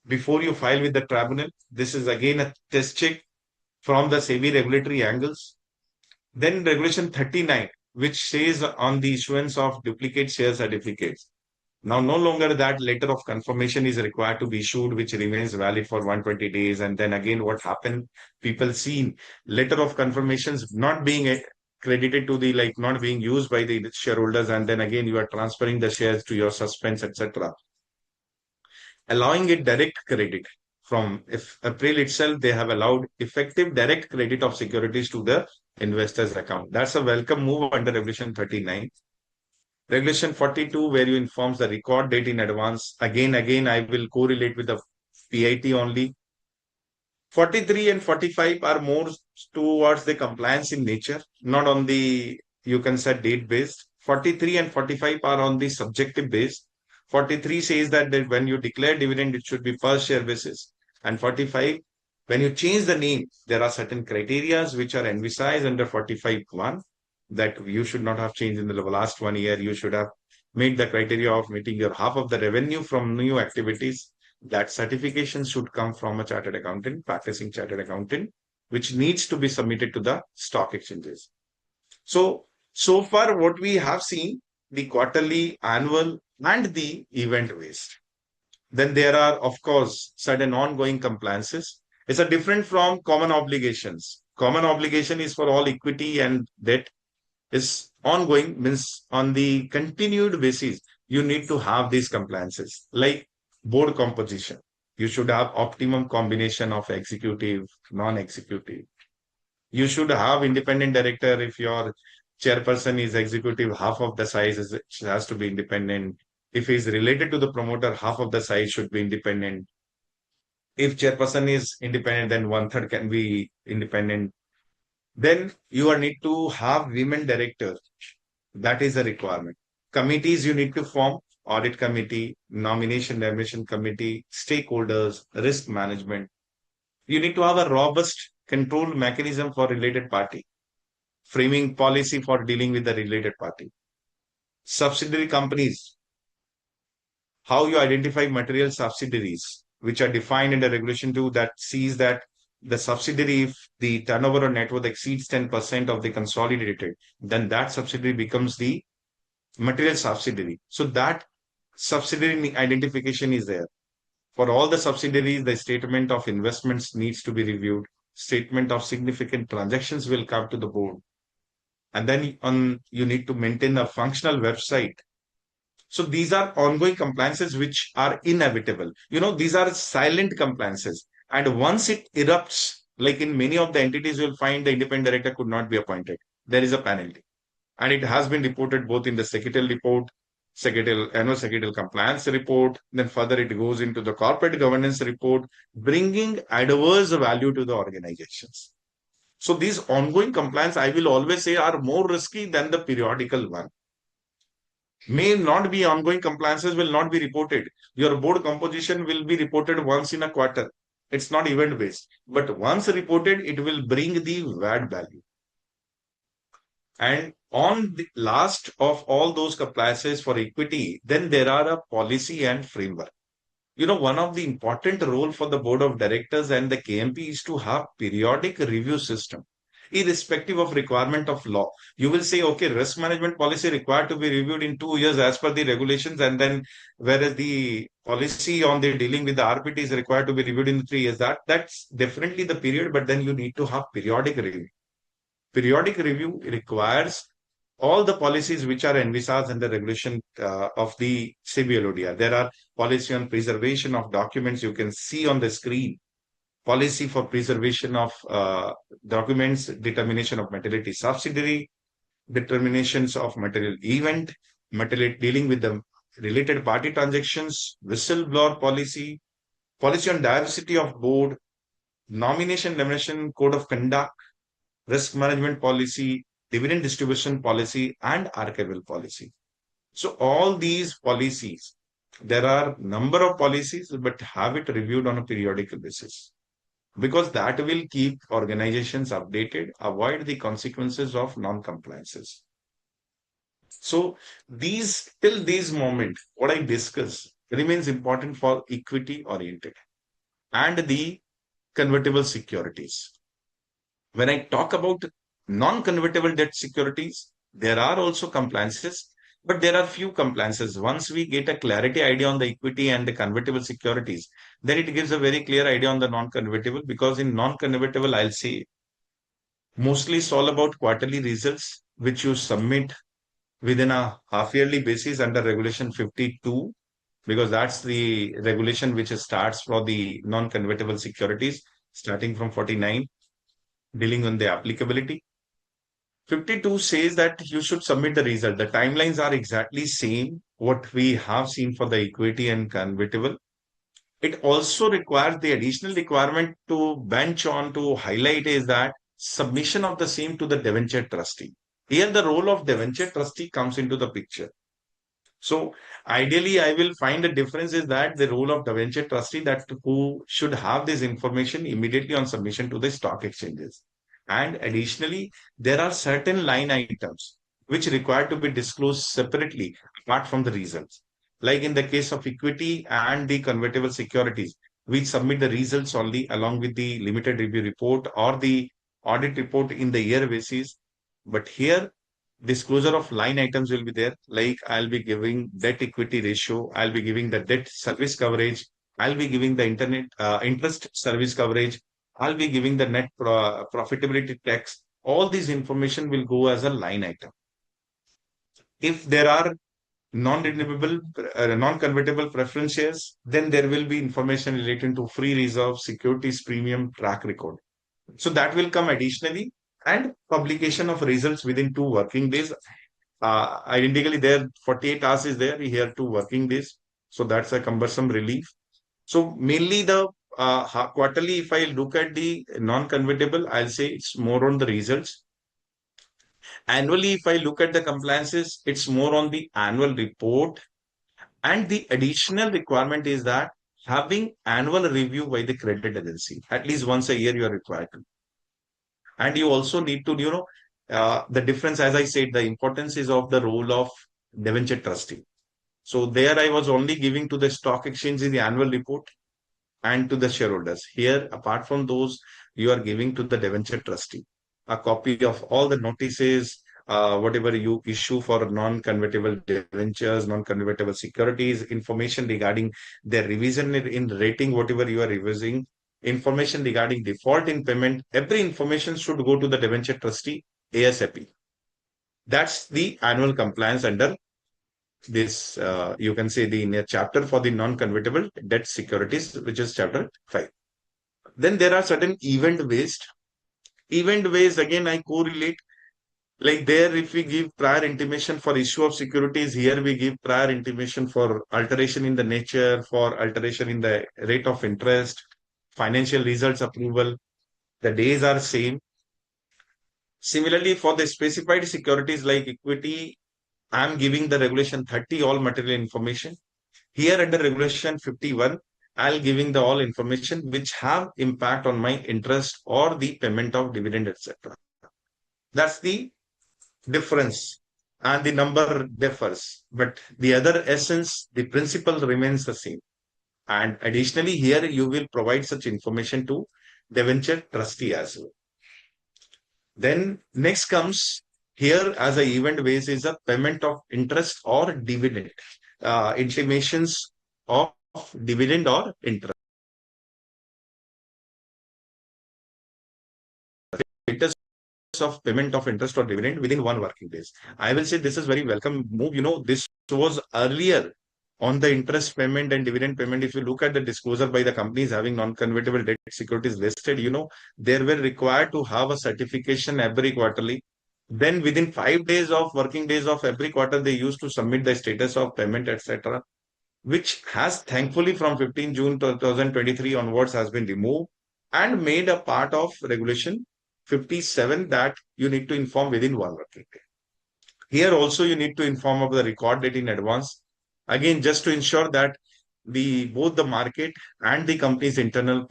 B: before you file with the tribunal. This is again a test check from the SEBI regulatory angles. Then Regulation 39, which says on the issuance of duplicate share certificates. Now, no longer that letter of confirmation is required to be issued, which remains valid for 120 days. And then again, what happened? People seen letter of confirmations not being credited to the, like, not being used by the shareholders. And then again, you are transferring the shares to your suspense, etc. Allowing it direct credit. From April itself, they have allowed effective direct credit of securities to the investor's account. That's a welcome move under Regulation 39. Regulation 42, where you informs the record date in advance. Again, I will correlate with the PIT only. 43 and 45 are more towards the compliance in nature, not on the, you can say, date based. 43 and 45 are on the subjective base. 43 says that when you declare dividend, it should be per share basis. And 45, when you change the name, there are certain criteria which are envisaged under 45(1), that you should not have changed in the last 1 year. You should have made the criteria of meeting your half of the revenue from new activities. That certification should come from a chartered accountant, practicing chartered accountant, which needs to be submitted to the stock exchanges. So far what we have seen, the quarterly, annual, and the event based. Then there are, of course, certain ongoing compliances. It's a different from common obligations. Common obligation is for all equity and debt. Is ongoing, means on the continued basis, you need to have these compliances, like board composition. You should have optimum combination of executive, non-executive. You should have independent director. If your chairperson is executive, half of the size has to be independent. If he is related to the promoter, half of the size should be independent. If chairperson is independent, then 1/3 can be independent. Then you are need to have women director. That is a requirement. Committees you need to form: audit committee, nomination committee, stakeholders, risk management. You need to have a robust control mechanism for related party, framing policy for dealing with the related party. Subsidiary companies, how you identify material subsidiaries, which are defined in the regulation 2 that sees that the subsidiary, if the turnover or net worth exceeds 10% of the consolidated, then that subsidiary becomes the material subsidiary. So that subsidiary identification is there. For all the subsidiaries, the statement of investments needs to be reviewed. Statement of significant transactions will come to the board. And then you need to maintain a functional website. So these are ongoing compliances which are inevitable. These are silent compliances. And once it erupts, like in many of the entities, you'll find the independent director could not be appointed. There is a penalty. And it has been reported both in the secretarial report, annual secretarial compliance report. Then further, it goes into the corporate governance report, bringing adverse value to the organizations. So these ongoing compliance, I will always say, are more risky than the periodical one. May not be ongoing compliances will not be reported. Your board composition will be reported once in a quarter. It's not event based, but once reported, it will bring the VAD value. And on the last of all those compliances for equity, then there are a policy and framework. One of the important role for the board of directors and the KMP is to have periodic review system, irrespective of requirement of law. You will say, okay, risk management policy required to be reviewed in 2 years as per the regulations, and then whereas the policy on the dealing with the RPT is required to be reviewed in 3 years. That's definitely the period, but then you need to have periodic review. Periodic review requires all the policies which are envisaged in the regulation of the CBLODR. There are policy on preservation of documents you can see on the screen, policy for preservation of documents, determination of materiality subsidiary, determinations of material event, material dealing with the related party transactions, whistleblower policy, policy on diversity of board, nomination code of conduct, risk management policy, dividend distribution policy, and archival policy. So all these policies, there are number of policies, but have it reviewed on a periodical basis, because that will keep organizations updated, avoid the consequences of non-compliances. So till this moment, what I discuss remains important for equity oriented and the convertible securities. When I talk about non-convertible debt securities, there are also compliances, but there are few compliances. Once we get a clarity idea on the equity and the convertible securities, then it gives a very clear idea on the non-convertible, because in non-convertible, I'll say mostly it's all about quarterly results, which you submit within a half-yearly basis under Regulation 52, because that's the regulation which starts for the non-convertible securities, starting from 49, dealing on the applicability. 52 says that you should submit the result. The timelines are exactly same what we have seen for the equity and convertible. It also requires the additional requirement to bench on to highlight is that submission of the same to the debenture trustee. Here the role of debenture trustee comes into the picture. So ideally, I will find a difference is that the role of debenture trustee, that who should have this information immediately on submission to the stock exchanges. And additionally, there are certain line items which require to be disclosed separately apart from the results. Like in the case of equity and the convertible securities, we submit the results only along with the limited review report or the audit report in the year basis. But here, disclosure of line items will be there. Like I'll be giving debt equity ratio, I'll be giving the debt service coverage, I'll be giving the interest service coverage, I'll be giving the net profitability tax. All these information will go as a line item. If there are non-renewable, non-convertible preference shares, then there will be information relating to free reserve, securities premium, track record. So that will come additionally, and publication of results within 2 working days. Identically, there 48 hours is there. Here 2 working days. So that's a cumbersome relief. So mainly the quarterly, if I look at the non-convertible, I'll say it's more on the results. Annually, if I look at the compliances, it's more on the annual report. And the additional requirement is that having annual review by the credit agency, at least once a year, you are required to. And you also need to, the difference, as I said, the importance is of the role of debenture trustee. So there I was only giving to the stock exchange in the annual report and to the shareholders. Here, apart from those, you are giving to the debenture trustee a copy of all the notices, whatever you issue for non-convertible debentures, non-convertible securities, information regarding their revision in rating, whatever you are revising, information regarding default in payment, every information should go to the debenture trustee ASAP. That's the annual compliance under this, you can say the chapter for the non-convertible debt securities, which is chapter 5. Then there are certain event-based. Event-based, again, I correlate. Like there, if we give prior intimation for issue of securities, here we give prior intimation for alteration in the nature, for alteration in the rate of interest, financial results approval. The days are same. Similarly, for the specified securities like equity, I'm giving the regulation 30 all material information. Here under regulation 51, I'll giving the all information which have impact on my interest or the payment of dividend, etc. That's the difference, and the number differs, but the other essence, the principle remains the same. And additionally, here you will provide such information to debenture trustee as well. Then next comes here as a event base is a payment of interest or dividend, intimations of dividend or interest. Status of payment of interest or dividend within 1 working days. I will say this is very welcome move. This was earlier on the interest payment and dividend payment. If you look at the disclosure by the companies having non-convertible debt securities listed, they were required to have a certification every quarterly. Then within 5 days of working days of every quarter, they used to submit the status of payment, etc., which has thankfully from 15 June 2023 onwards has been removed and made a part of regulation 57 that you need to inform within 1 working day. Here also you need to inform of the record date in advance. Again, just to ensure that both the market and the company's internal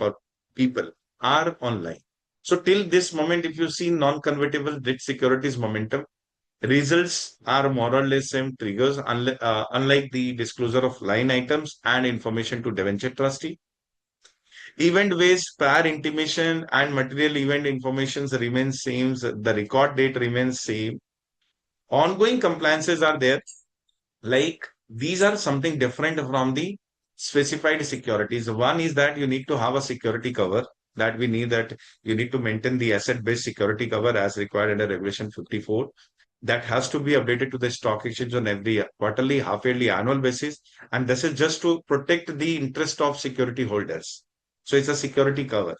B: people are online. So till this moment, if you see non-convertible debt securities momentum, results are more or less same triggers, unlike the disclosure of line items and information to debenture trustee. Event-based prior intimation and material event informations remain same. The record date remains same. Ongoing compliances are there. Like these are something different from the specified securities. One is that you need to have a security cover that we need that you need to maintain the asset-based security cover as required under regulation 54. That has to be updated to the stock exchange on every quarterly, half-yearly, annual basis. And this is just to protect the interest of security holders. So it's a security cover.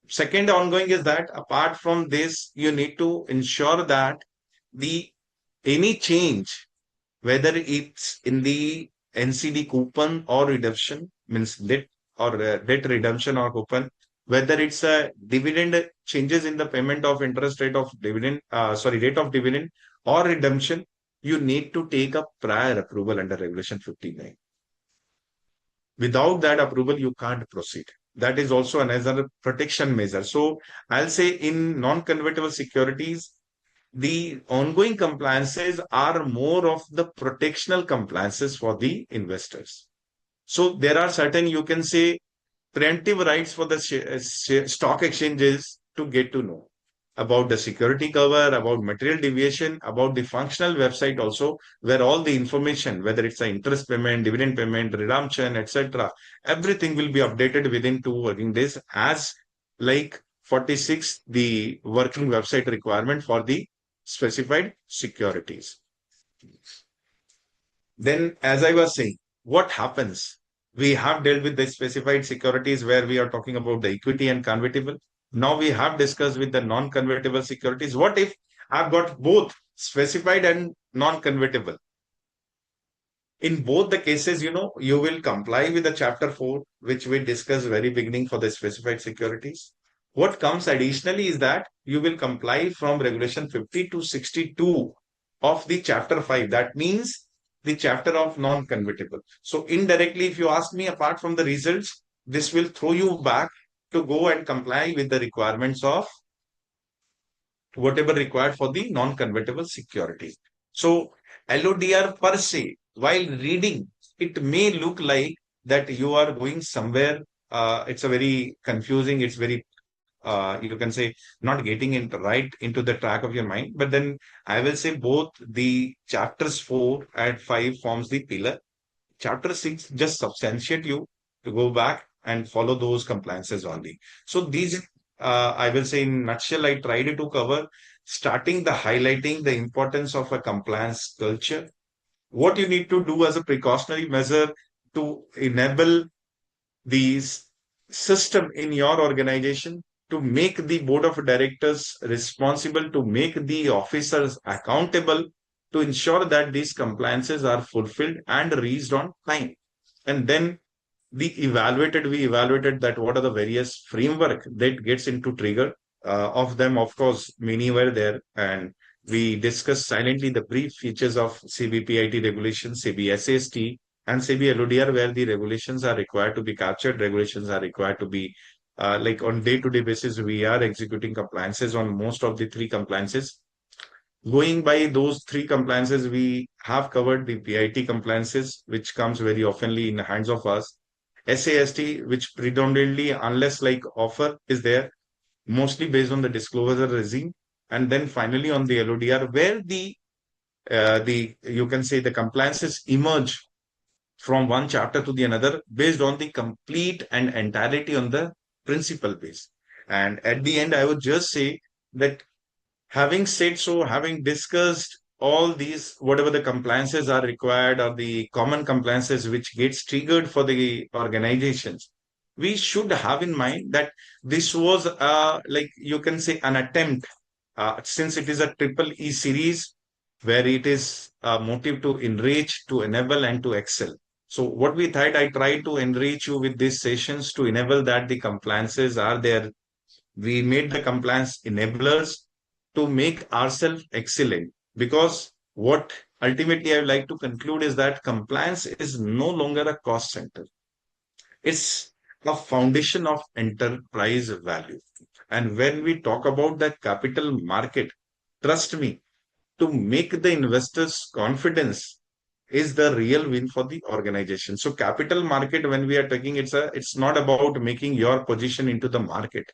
B: Second ongoing is that apart from this, you need to ensure that any change, whether it's in the NCD coupon or redemption, means debt or debt redemption or coupon, whether it's a dividend changes in the payment of interest rate of dividend, rate of dividend or redemption, you need to take a prior approval under regulation 59. Without that approval, you can't proceed. That is also another protection measure. So I'll say in non-convertible securities, the ongoing compliances are more of the protectional compliances for the investors. So there are certain, you can say, preemptive rights for the stock exchanges to get to know about the security cover, about material deviation, about the functional website also, where all the information, whether it's an interest payment, dividend payment, redemption, etc., everything will be updated within 2 working days as like 46, the working website requirement for the specified securities. Then, as I was saying, what happens? We have dealt with the specified securities where we are talking about the equity and convertible. Now we have discussed with the non-convertible securities. What if I've got both specified and non-convertible? In both the cases, you will comply with the chapter 4, which we discussed very beginning for the specified securities. What comes additionally is that you will comply from regulation 50 to 62 of the chapter 5. That means the chapter of non-convertible. So indirectly, if you ask me, apart from the results, this will throw you back to go and comply with the requirements of whatever required for the non-convertible security. So LODR per se, while reading, it may look like that you are going somewhere. It's a very confusing. It's very you can say not getting it right into the track of your mind. But then I will say both the chapters 4 and 5 forms the pillar. Chapter 6 just substantiate you to go back and follow those compliances only. So these, I will say in nutshell, I tried to cover starting the highlighting the importance of a compliance culture, what you need to do as a precautionary measure to enable these system in your organization, to make the board of directors responsible, to make the officers accountable, to ensure that these compliances are fulfilled and reached on time. And then we evaluated that what are the various framework that gets into trigger. Of them, of course, many were there, and we discussed silently the brief features of CBPIT regulations, CB SAST, and CB LODR, where the regulations are required to be captured, regulations are required to be like on day-to-day basis, we are executing compliances on most of the three compliances. Going by those three compliances, we have covered the PIT compliances, which comes very oftenly in the hands of us. SAST, which predominantly, unless like offer is there, mostly based on the disclosure regime. And then finally on the LODR, where the you can say the compliances emerge from one chapter to the another based on the complete and entirety on the principle base. And at the end, I would just say that having said so, having discussed all these, whatever the compliances are required or the common compliances which gets triggered for the organizations, we should have in mind that this was like you can say an attempt, since it is a triple E series where it is a motive to enrich, to enable, and to excel. So what we thought, I tried to enrich you with these sessions to enable that the compliances are there. We made the compliance enablers to make ourselves excellent, because what ultimately I would like to conclude is that compliance is no longer a cost center. It's a foundation of enterprise value. And when we talk about that capital market, trust me, to make the investors confidence is the real win for the organization. So capital market, when we are taking, it's not about making your position into the market.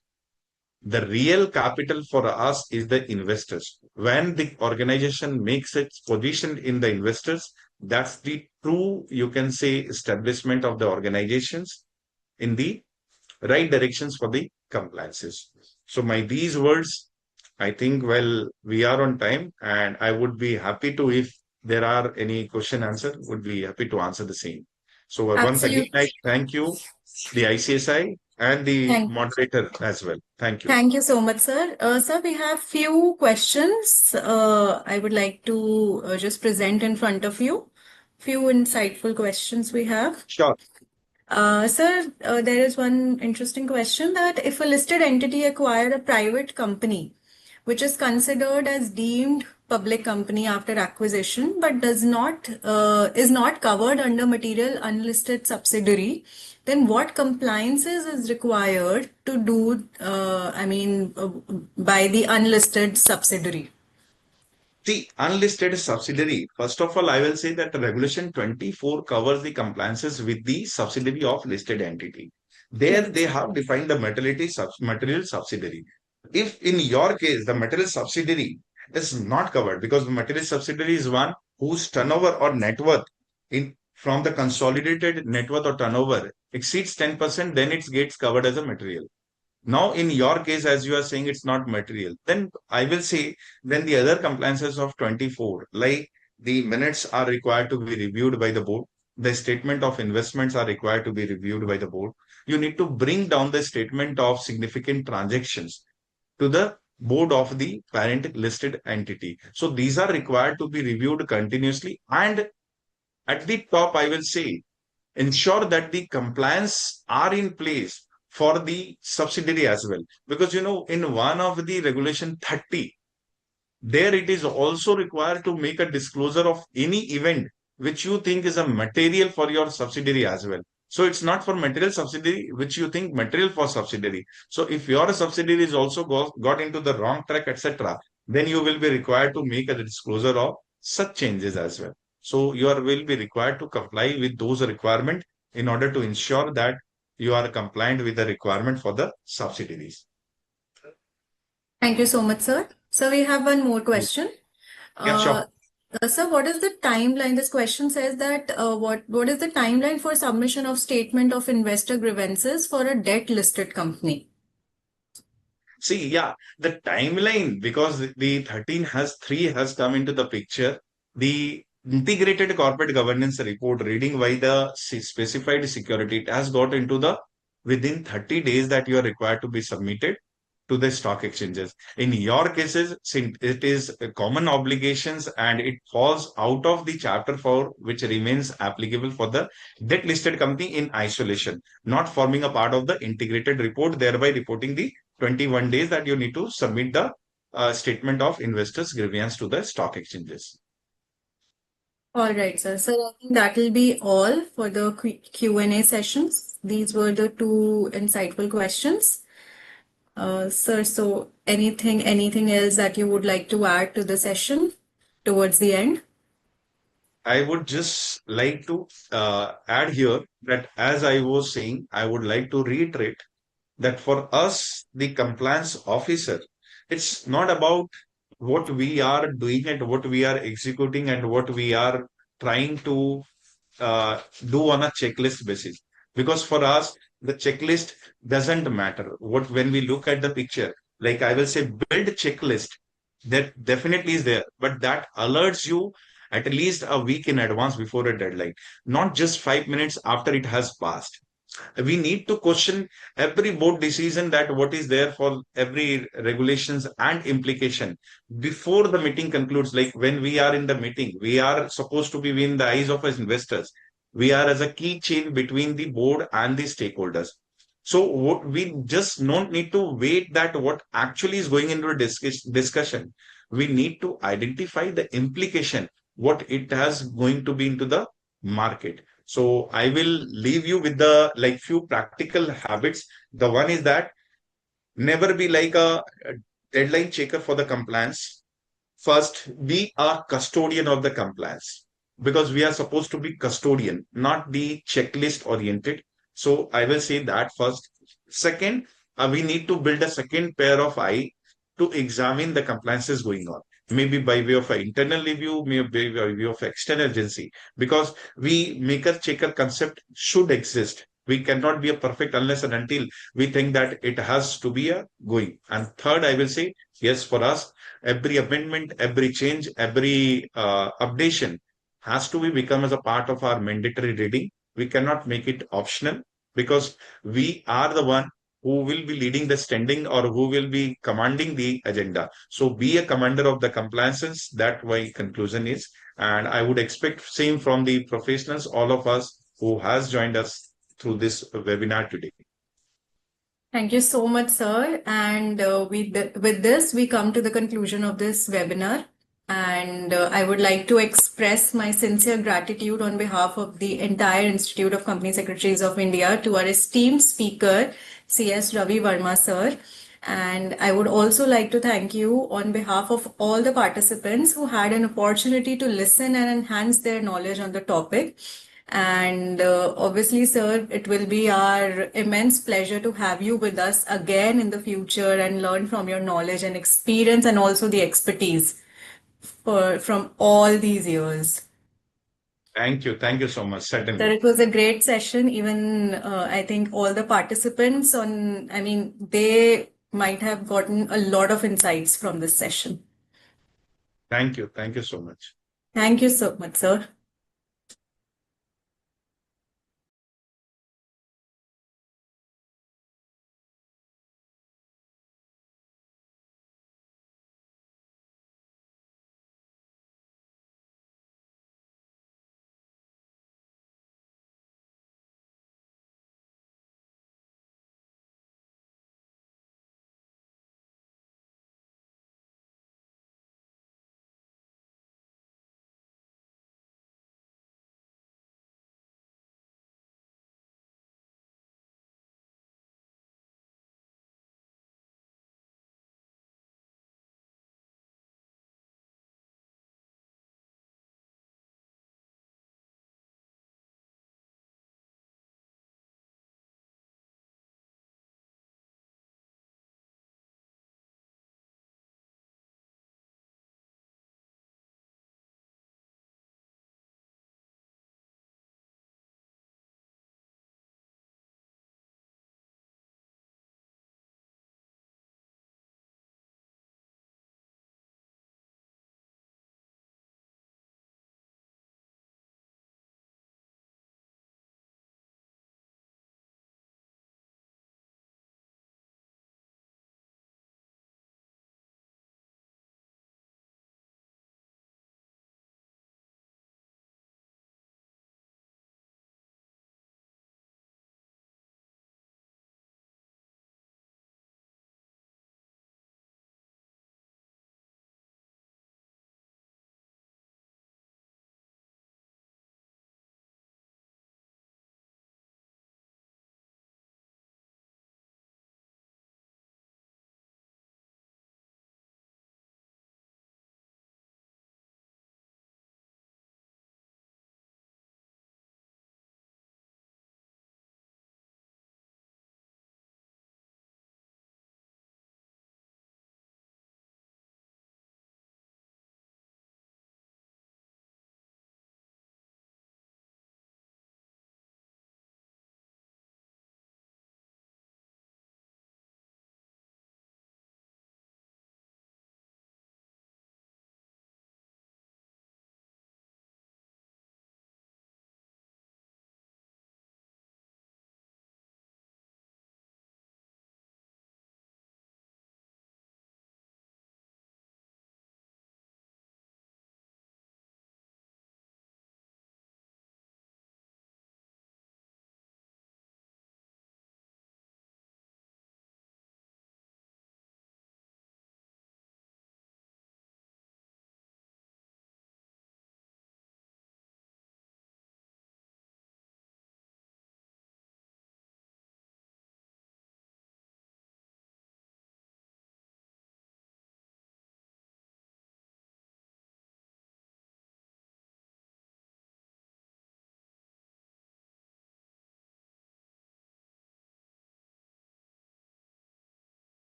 B: The real capital for us is the investors. When the organization makes its position in the investors, that's the true, you can say, establishment of the organizations in the right directions for the compliances. So my these words, I think, well, we are on time, and I would be happy to, if there are any question answer, would be happy to answer the same. So once again,
A: Absolutely.
B: I thank you, the ICSI and the
A: Thank
B: moderator as well. Thank you.
A: Thank you so much, sir. Sir, we have few questions. I would like to just present in front of you. Few insightful questions we have.
B: Sure.
A: Sir, there is one interesting question that if a listed entity acquire a private company, which is considered as deemed public company after acquisition, but does not is not covered under material unlisted subsidiary, then what compliances is required to do? By the unlisted subsidiary.
B: The unlisted subsidiary, first of all, I will say that Regulation 24 covers the compliances with the subsidiary of listed entity. There
A: Right.
B: they have defined the material subsidiary. If in your case, the material subsidiary is not covered, because the material subsidiary is one whose turnover or net worth in from the consolidated net worth or turnover exceeds 10%, then it gets covered as a material. Now, in your case, as you are saying, it's not material. Then I will say, then the other compliances of 24, like the minutes are required to be reviewed by the board. The statement of investments are required to be reviewed by the board. You need to bring down the statement of significant transactions to the board of the parent listed entity. So these are required to be reviewed continuously. And At the top, I will say, ensure that the compliance are in place for the subsidiary as well. Because, in one of the regulation 30, there it is also required to make a disclosure of any event which you think is a material for your subsidiary as well. So it's not for material subsidiary, which you think material for subsidiary. So if your subsidiary is also got into the wrong track, etc., then you will be required to make a disclosure of such changes as well. So will be required to comply with those requirements in order to ensure that you are compliant with the requirement for the subsidiaries.
A: Thank you so much, sir. So we have one more question.
B: Yeah, sure.
A: Sir, what is the timeline? This question says that what is the timeline for submission of statement of investor grievances for a debt listed company?
B: See, yeah, the timeline, because the 13 has come into the picture. The integrated corporate governance report reading by the specified security, it has got into the within 30 days that you are required to be submitted to the stock exchanges. In your cases, since it is common obligations and it falls out of the chapter 4, which remains applicable for the debt listed company in isolation, not forming a part of the integrated report, thereby reporting the 21 days that you need to submit the statement of investors grievance to the stock exchanges.
A: All right, sir. So I think that will be all for the Q&A sessions. These were the two insightful questions. Sir, so anything else that you would like to add to the session towards the end?
B: I would just like to add here that, as I was saying, I would like to reiterate that for us, the compliance officer, it's not about what we are doing and what we are executing and what we are trying to do on a checklist basis. Because for us, the checklist doesn't matter. When we look at the picture, like I will say, build checklist, that definitely is there, but that alerts you at least a week in advance before a deadline, not just 5 minutes after it has passed. We need to question every board decision, that what is there for every regulations and implication before the meeting concludes. Like when we are in the meeting, we are supposed to be in the eyes of us investors. We are as a key chain between the board and the stakeholders. So we just don't need to wait that what actually is going into a discussion. We need to identify the implication, what it has going to be into the market. So I will leave you with the few practical habits. The one is that never be like a deadline checker for the compliance. First, be a custodian of the compliance, because we are supposed to be custodian, not the checklist oriented. So I will say that first. Second, we need to build a second pair of eye to examine the compliances going on. Maybe by way of an internal review, maybe by way of external agency, because we maker checker concept should exist. We cannot be a perfect unless and until we think that it has to be a going. And third, I will say, yes, for us, every amendment, every change, every updation has to be become as a part of our mandatory reading. We cannot make it optional, because we are the one who will be leading the standing or who will be commanding the agenda. So be a commander of the compliances. That my conclusion is. And I would expect same from the professionals, all of us who has joined us through this webinar today.
A: Thank you so much, sir. And with this, we come to the conclusion of this webinar. And I would like to express my sincere gratitude on behalf of the entire Institute of Company Secretaries of India to our esteemed speaker, CS Ravi Verma, sir. And I would also like to thank you on behalf of all the participants who had an opportunity to listen and enhance their knowledge on the topic. And obviously, sir, it will be our immense pleasure to have you with us again in the future and learn from your knowledge and experience and also the expertise from all these years.
B: Thank you. Thank you so much. Certainly.
A: Sir, it was a great session. Even I think all the participants they might have gotten a lot of insights from this session.
B: Thank you. Thank you so much.
A: Thank you so much, sir.